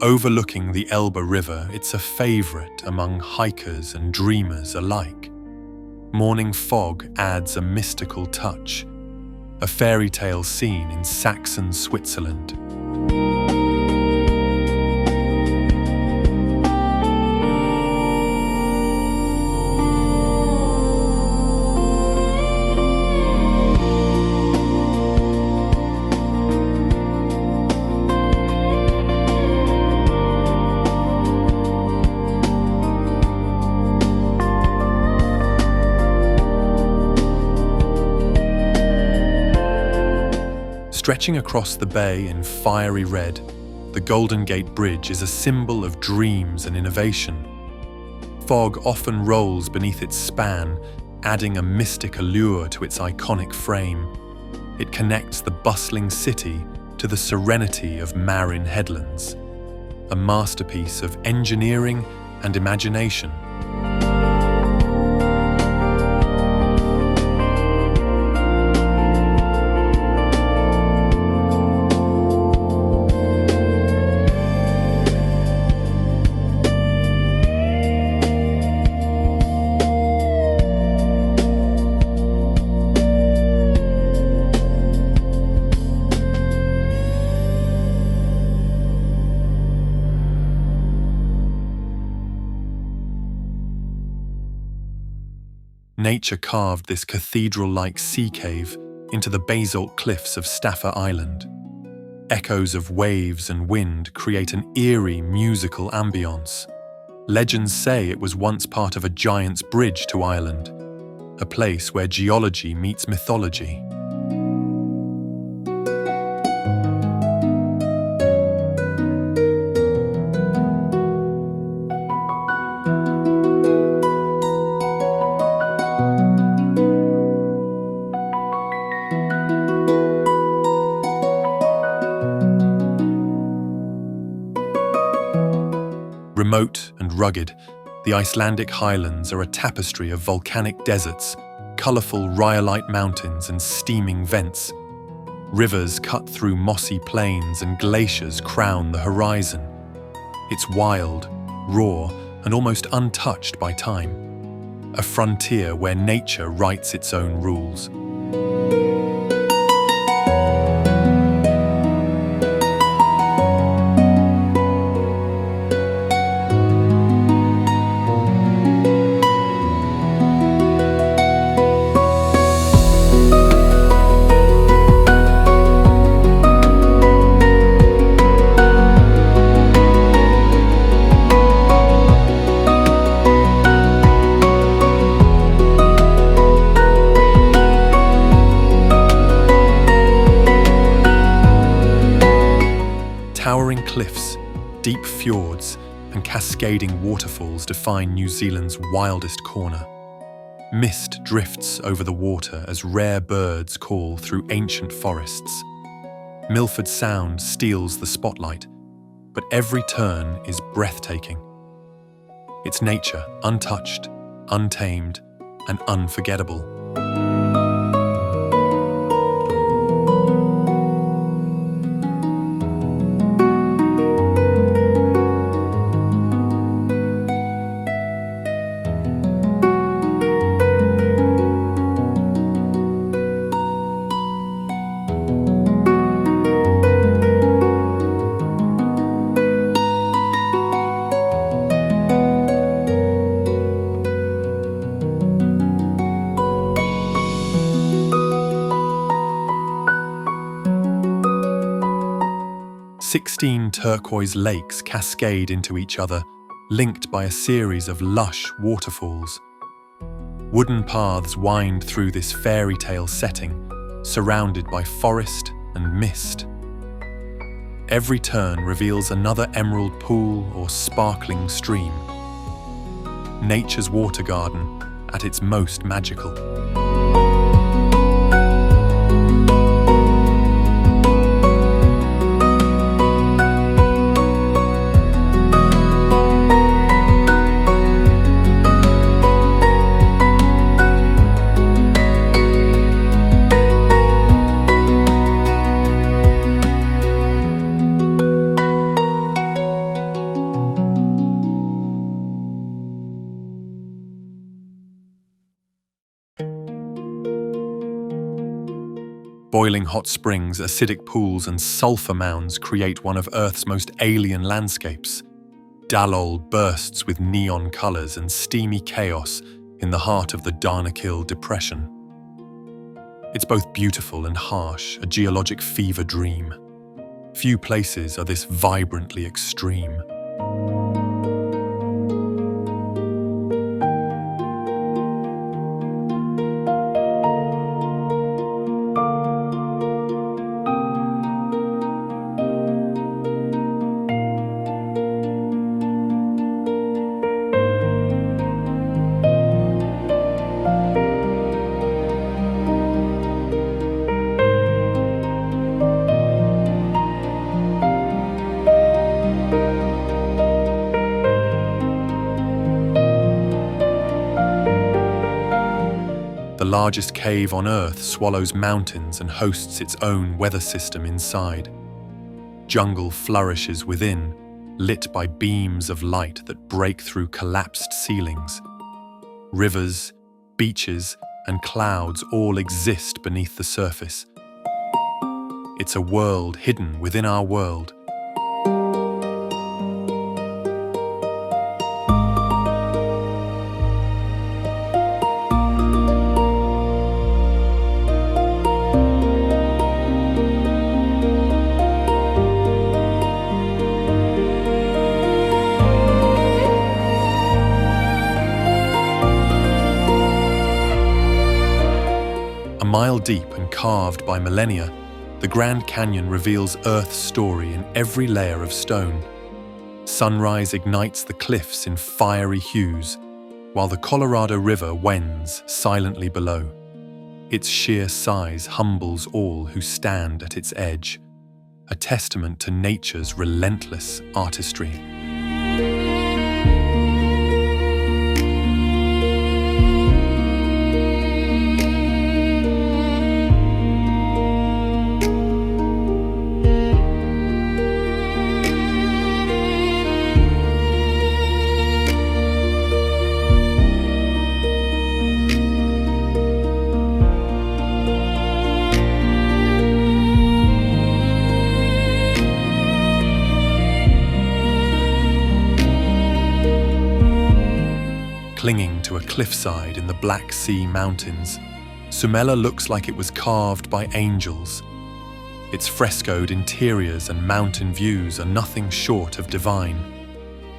Overlooking the Elbe River, it's a favorite among hikers and dreamers alike. Morning fog adds a mystical touch, a fairy tale scene in Saxon Switzerland. Stretching across the bay in fiery red, the Golden Gate Bridge is a symbol of dreams and innovation. Fog often rolls beneath its span, adding a mystic allure to its iconic frame. It connects the bustling city to the serenity of Marin Headlands, a masterpiece of engineering and imagination. Nature carved this cathedral-like sea cave into the basalt cliffs of Staffa Island. Echoes of waves and wind create an eerie musical ambience. Legends say it was once part of a giant's bridge to Ireland, a place where geology meets mythology. Remote and rugged, the Icelandic highlands are a tapestry of volcanic deserts, colourful rhyolite mountains and steaming vents. Rivers cut through mossy plains and glaciers crown the horizon. It's wild, raw, and almost untouched by time. A frontier where nature writes its own rules. cliffs, deep fjords, and cascading waterfalls define New Zealand's wildest corner. Mist drifts over the water as rare birds call through ancient forests. Milford Sound steals the spotlight, but every turn is breathtaking. It's nature, untouched, untamed, and unforgettable. Sixteen turquoise lakes cascade into each other, linked by a series of lush waterfalls. Wooden paths wind through this fairy tale setting, surrounded by forest and mist. Every turn reveals another emerald pool or sparkling stream. Nature's water garden at its most magical. Boiling hot springs, acidic pools, and sulfur mounds create one of Earth's most alien landscapes. Dalol bursts with neon colors and steamy chaos in the heart of the Darnakil Depression. It's both beautiful and harsh, a geologic fever dream. Few places are this vibrantly extreme. The largest cave on Earth swallows mountains and hosts its own weather system inside. Jungle flourishes within, lit by beams of light that break through collapsed ceilings. Rivers, beaches, and clouds all exist beneath the surface. It's a world hidden within our world. A mile deep and carved by millennia, the Grand Canyon reveals Earth's story in every layer of stone. Sunrise ignites the cliffs in fiery hues, while the Colorado River wends silently below. Its sheer size humbles all who stand at its edge, a testament to nature's relentless artistry. Clinging to a cliffside in the Black Sea Mountains, Sumela looks like it was carved by angels. Its frescoed interiors and mountain views are nothing short of divine.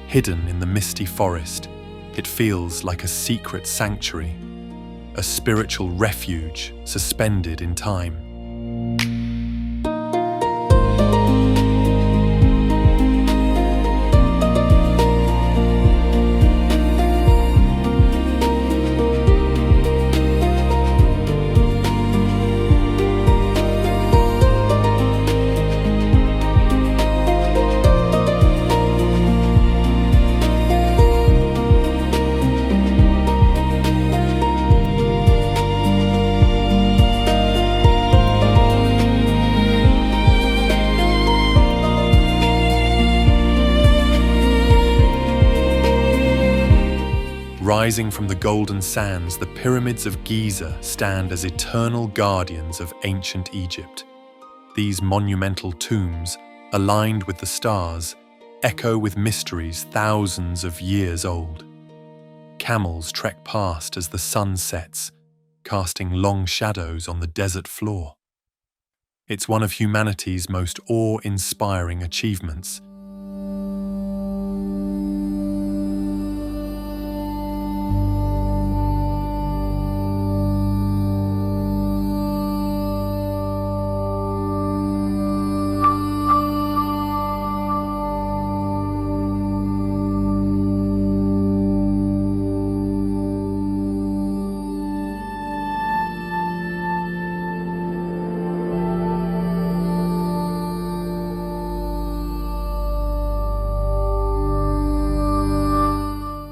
Hidden in the misty forest, it feels like a secret sanctuary, a spiritual refuge suspended in time. Rising from the golden sands, the pyramids of Giza stand as eternal guardians of ancient Egypt. These monumental tombs, aligned with the stars, echo with mysteries thousands of years old. Camels trek past as the sun sets, casting long shadows on the desert floor. It's one of humanity's most awe-inspiring achievements.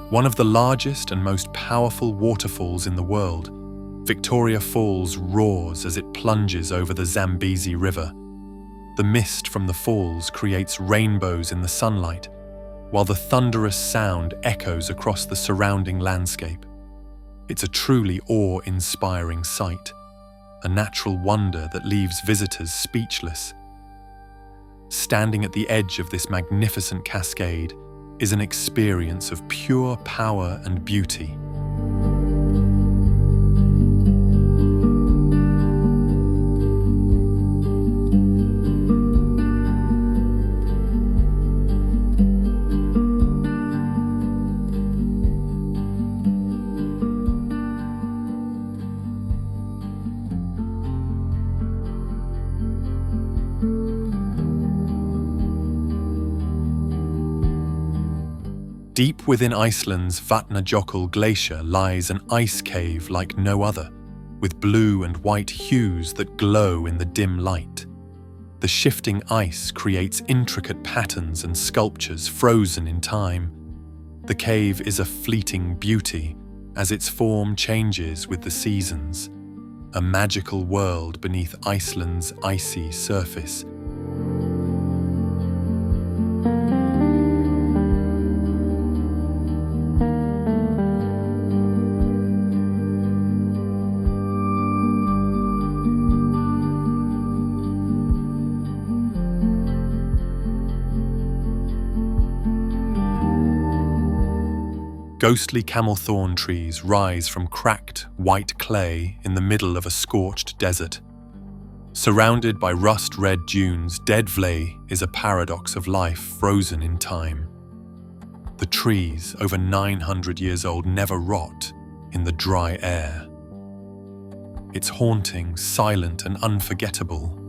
One of the largest and most powerful waterfalls in the world, Victoria Falls roars as it plunges over the Zambezi River. The mist from the falls creates rainbows in the sunlight, while the thunderous sound echoes across the surrounding landscape. It's a truly awe-inspiring sight, a natural wonder that leaves visitors speechless. Standing at the edge of this magnificent cascade is an experience of pure power and beauty. Deep within Iceland's Vatnajökull glacier lies an ice cave like no other, with blue and white hues that glow in the dim light. The shifting ice creates intricate patterns and sculptures frozen in time. The cave is a fleeting beauty as its form changes with the seasons, a magical world beneath Iceland's icy surface. Ghostly camel thorn trees rise from cracked, white clay in the middle of a scorched desert. Surrounded by rust-red dunes, Deadvley is a paradox of life frozen in time. The trees, over 900 years old, never rot in the dry air. It's haunting, silent, and unforgettable.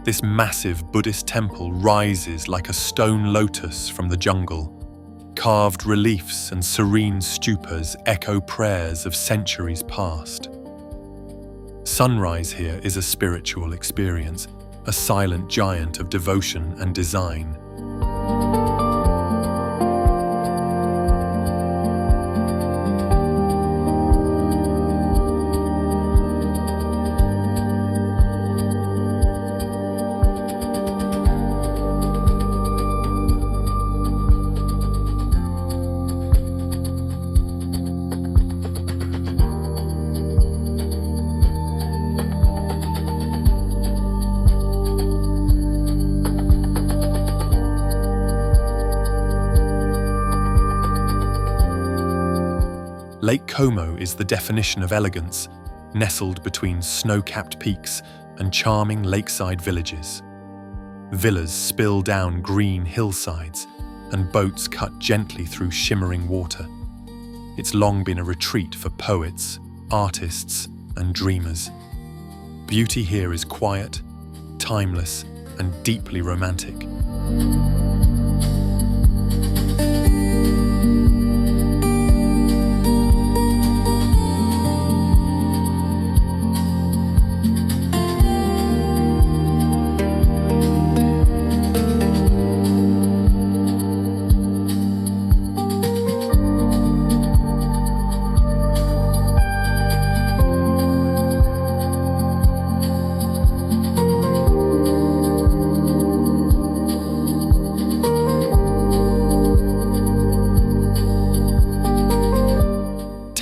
This massive Buddhist temple rises like a stone lotus from the jungle. Carved reliefs and serene stupas echo prayers of centuries past. Sunrise here is a spiritual experience, a silent giant of devotion and design. Lake Como is the definition of elegance, nestled between snow-capped peaks and charming lakeside villages. Villas spill down green hillsides, and boats cut gently through shimmering water. It's long been a retreat for poets, artists, and dreamers. Beauty here is quiet, timeless, and deeply romantic.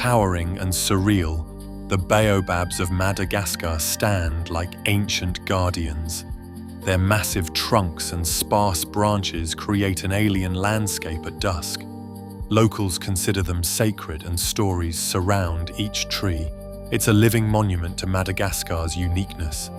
Towering and surreal, the baobabs of Madagascar stand like ancient guardians. Their massive trunks and sparse branches create an alien landscape at dusk. Locals consider them sacred and stories surround each tree. It's a living monument to Madagascar's uniqueness.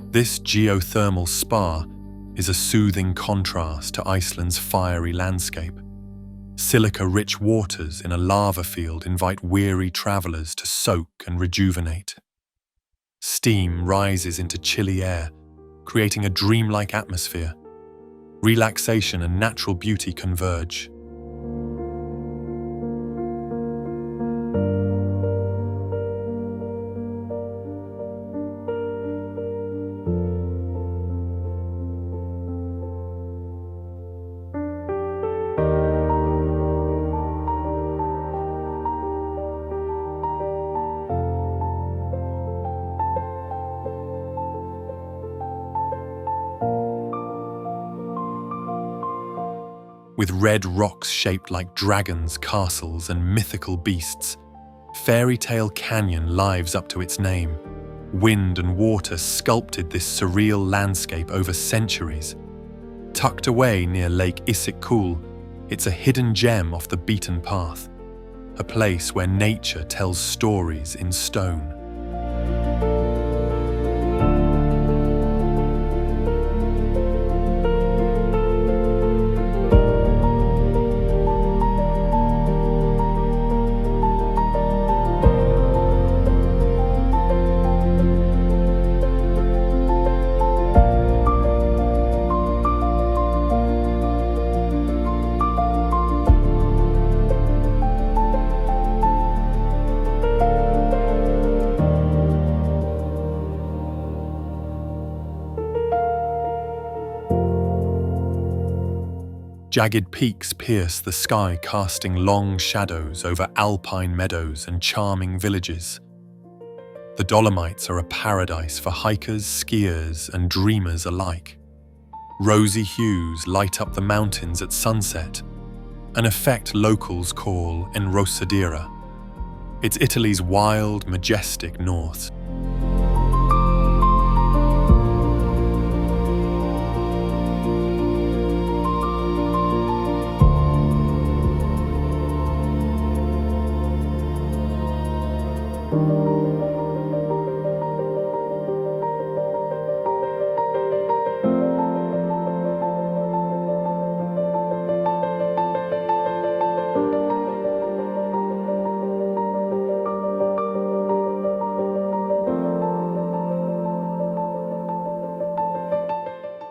This geothermal spa is a soothing contrast to Iceland's fiery landscape. Silica-rich waters in a lava field invite weary travelers to soak and rejuvenate. Steam rises into chilly air, creating a dreamlike atmosphere. Relaxation and natural beauty converge. With red rocks shaped like dragons, castles, and mythical beasts, Fairy Tale Canyon lives up to its name. Wind and water sculpted this surreal landscape over centuries. Tucked away near Lake Issyk-Kul, it's a hidden gem off the beaten path, a place where nature tells stories in stone. Jagged peaks pierce the sky, casting long shadows over alpine meadows and charming villages. The Dolomites are a paradise for hikers, skiers, and dreamers alike. Rosy hues light up the mountains at sunset, an effect locals call enrosadera. It's Italy's wild, majestic north.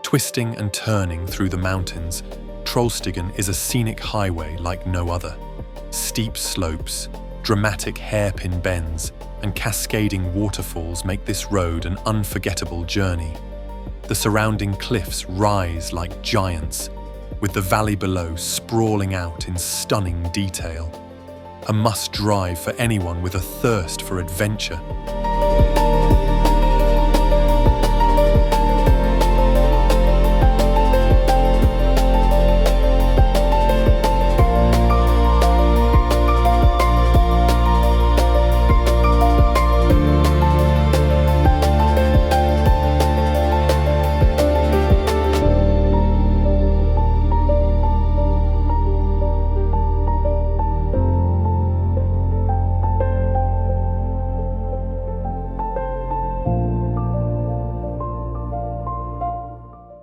Twisting and turning through the mountains, Trollstigen is a scenic highway like no other. Steep slopes, dramatic hairpin bends, and cascading waterfalls make this road an unforgettable journey. The surrounding cliffs rise like giants, with the valley below sprawling out in stunning detail. A must-drive for anyone with a thirst for adventure.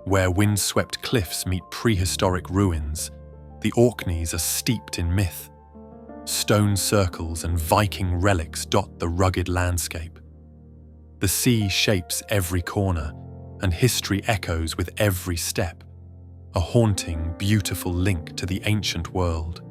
Where windswept cliffs meet prehistoric ruins, the Orkneys are steeped in myth. Stone circles and Viking relics dot the rugged landscape. The sea shapes every corner, and history echoes with every step, a haunting, beautiful link to the ancient world.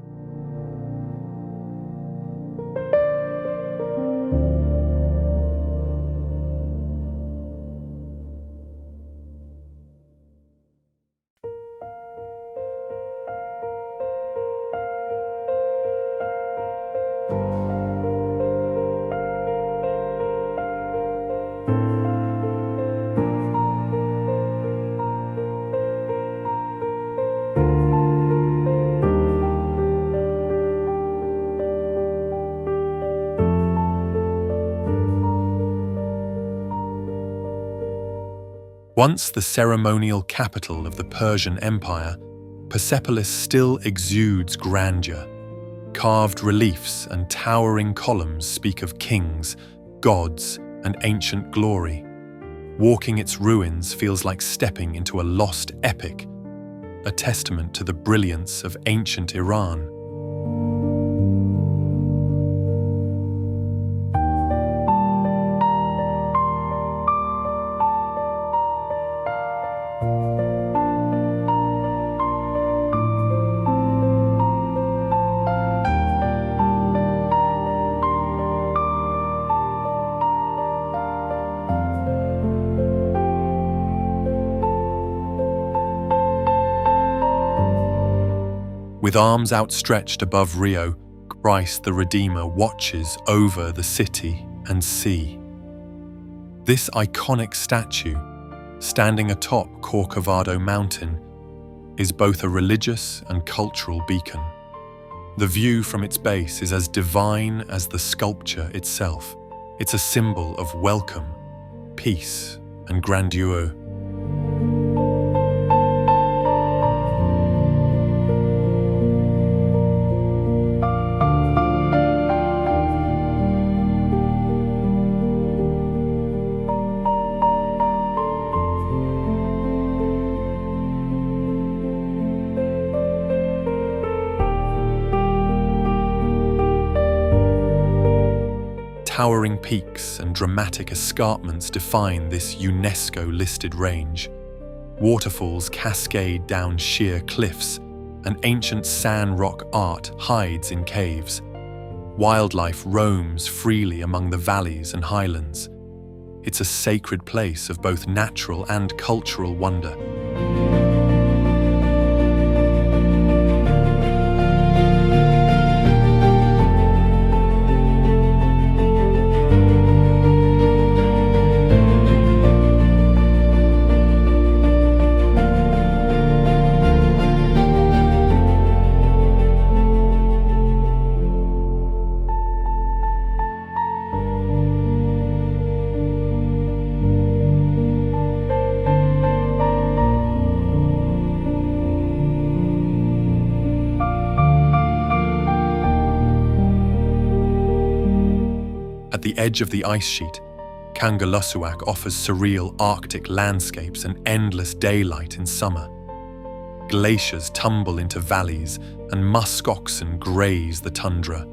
Once the ceremonial capital of the Persian Empire, Persepolis still exudes grandeur. Carved reliefs and towering columns speak of kings, gods, and ancient glory. Walking its ruins feels like stepping into a lost epic, a testament to the brilliance of ancient Iran. With arms outstretched above Rio, Christ the Redeemer watches over the city and sea. This iconic statue, standing atop Corcovado Mountain, is both a religious and cultural beacon. The view from its base is as divine as the sculpture itself. It's a symbol of welcome, peace, and grandeur. Towering peaks and dramatic escarpments define this UNESCO-listed range. Waterfalls cascade down sheer cliffs, and ancient sand rock art hides in caves. Wildlife roams freely among the valleys and highlands. It's a sacred place of both natural and cultural wonder. At the edge of the ice sheet, Kangerlussuaq offers surreal Arctic landscapes and endless daylight in summer. Glaciers tumble into valleys and musk oxen graze the tundra.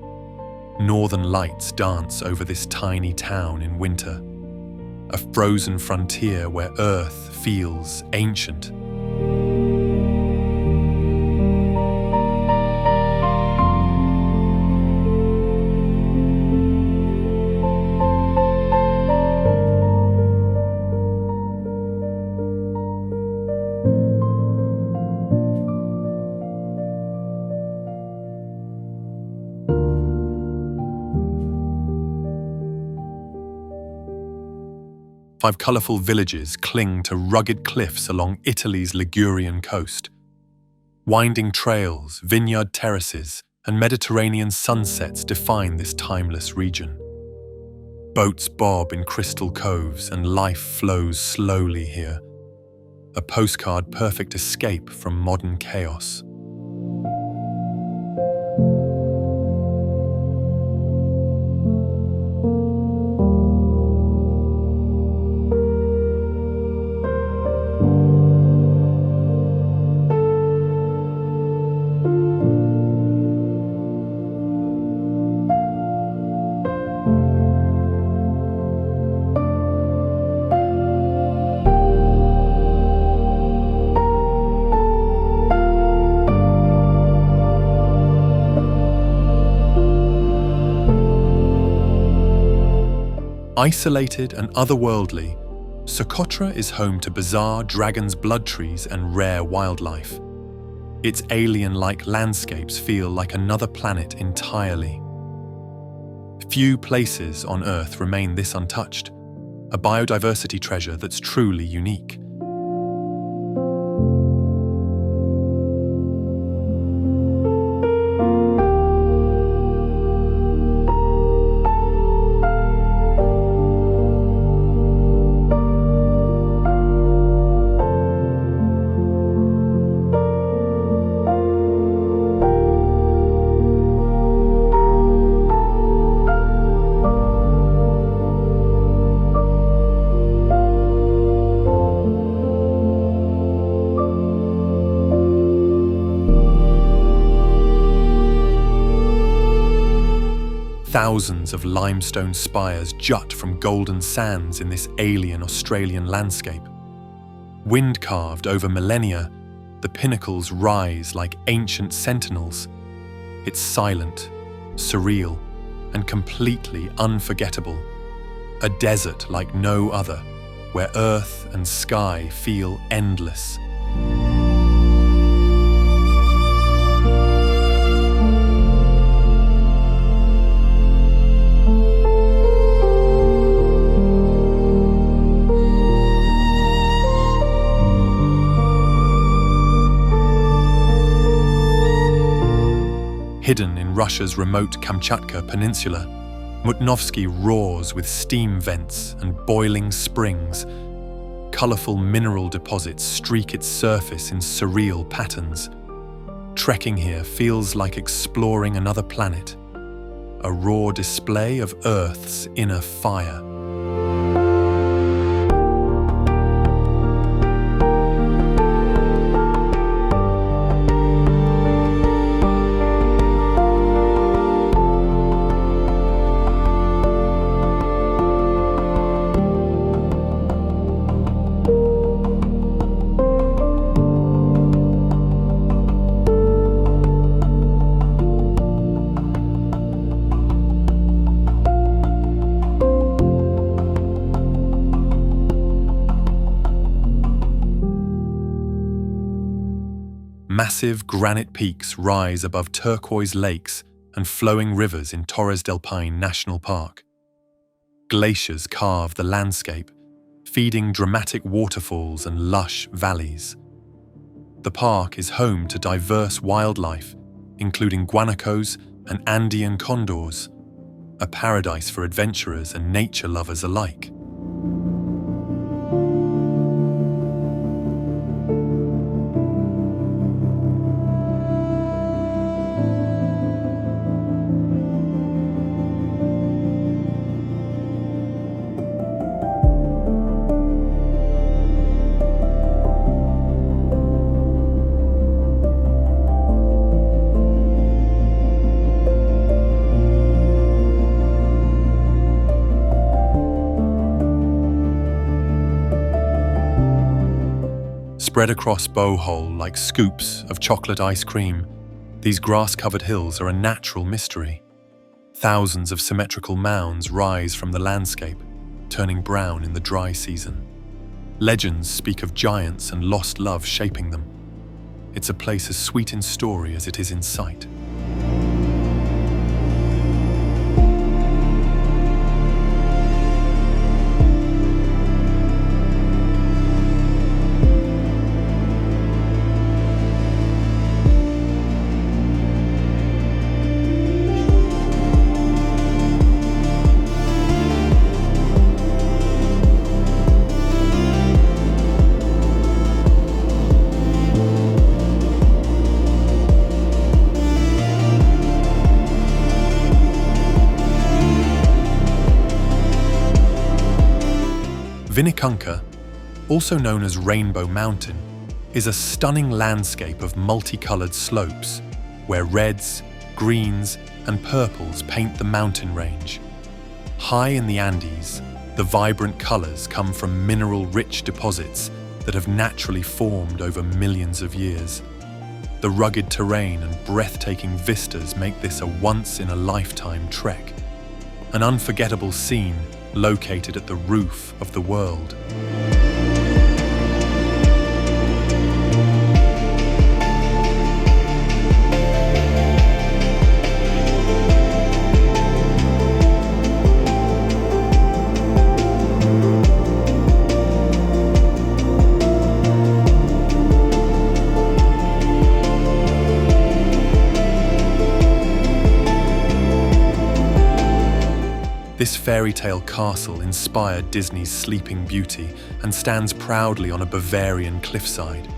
Northern lights dance over this tiny town in winter, a frozen frontier where Earth feels ancient. Five colourful villages cling to rugged cliffs along Italy's Ligurian coast. Winding trails, vineyard terraces, and Mediterranean sunsets define this timeless region. Boats bob in crystal coves and life flows slowly here, a postcard-perfect escape from modern chaos. Isolated and otherworldly, Socotra is home to bizarre dragon's blood trees and rare wildlife. Its alien-like landscapes feel like another planet entirely. Few places on Earth remain this untouched, a biodiversity treasure that's truly unique. Thousands of limestone spires jut from golden sands in this alien Australian landscape. Wind-carved over millennia, the pinnacles rise like ancient sentinels. It's silent, surreal, and completely unforgettable. A desert like no other, where earth and sky feel endless. Hidden in Russia's remote Kamchatka peninsula, Mutnovsky roars with steam vents and boiling springs. Colourful mineral deposits streak its surface in surreal patterns. Trekking here feels like exploring another planet, a raw display of Earth's inner fire. Massive granite peaks rise above turquoise lakes and flowing rivers in Torres del Paine National Park. Glaciers carve the landscape, feeding dramatic waterfalls and lush valleys. The park is home to diverse wildlife, including guanacos and Andean condors, a paradise for adventurers and nature lovers alike. Spread across Bowhole like scoops of chocolate ice cream, these grass-covered hills are a natural mystery. Thousands of symmetrical mounds rise from the landscape, turning brown in the dry season. Legends speak of giants and lost love shaping them. It's a place as sweet in story as it is in sight. Vinicunca, also known as Rainbow Mountain, is a stunning landscape of multicolored slopes where reds, greens, and purples paint the mountain range. High in the Andes, the vibrant colors come from mineral-rich deposits that have naturally formed over millions of years. The rugged terrain and breathtaking vistas make this a once-in-a-lifetime trek, an unforgettable scene located at the roof of the world. This fairy tale castle inspired Disney's Sleeping Beauty and stands proudly on a Bavarian cliffside.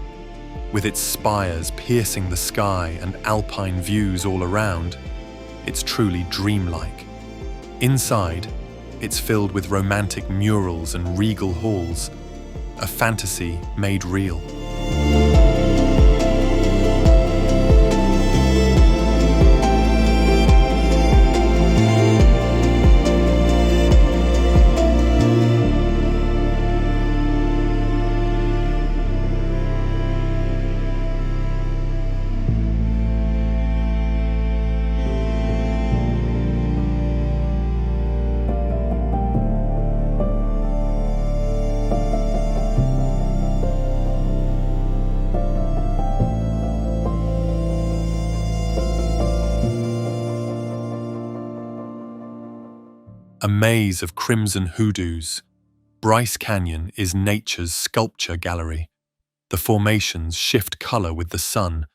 With its spires piercing the sky and alpine views all around, it's truly dreamlike. Inside, it's filled with romantic murals and regal halls, a fantasy made real. A maze of crimson hoodoos, Bryce Canyon is nature's sculpture gallery. The formations shift color with the sun,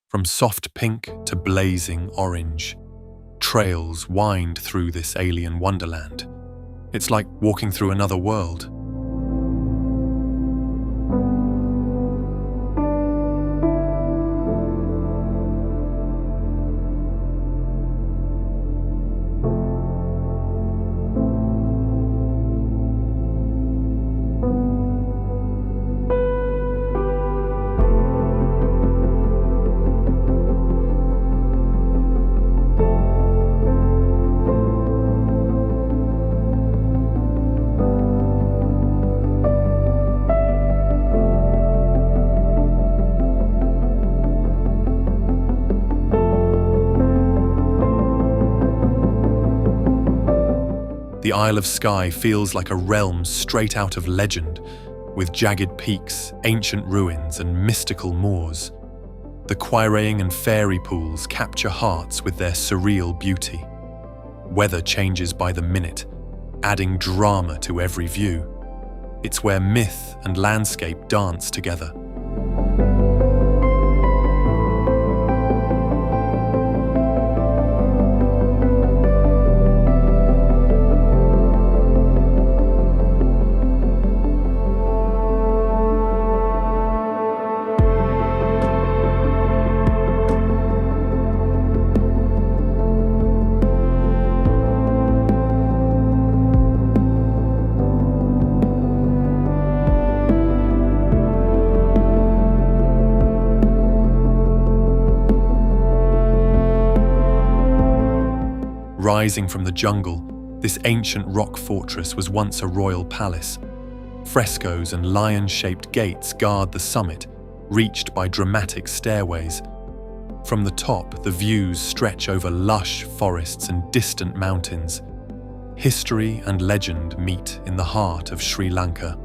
from soft pink to blazing orange. Trails wind through this alien wonderland. It's like walking through another world. The Isle of Skye feels like a realm straight out of legend, with jagged peaks, ancient ruins, and mystical moors. The quarrying and fairy pools capture hearts with their surreal beauty. Weather changes by the minute, adding drama to every view. It's where myth and landscape dance together. Rising from the jungle, this ancient rock fortress was once a royal palace. Frescoes and lion-shaped gates guard the summit, reached by dramatic stairways. From the top, the views stretch over lush forests and distant mountains. History and legend meet in the heart of Sri Lanka.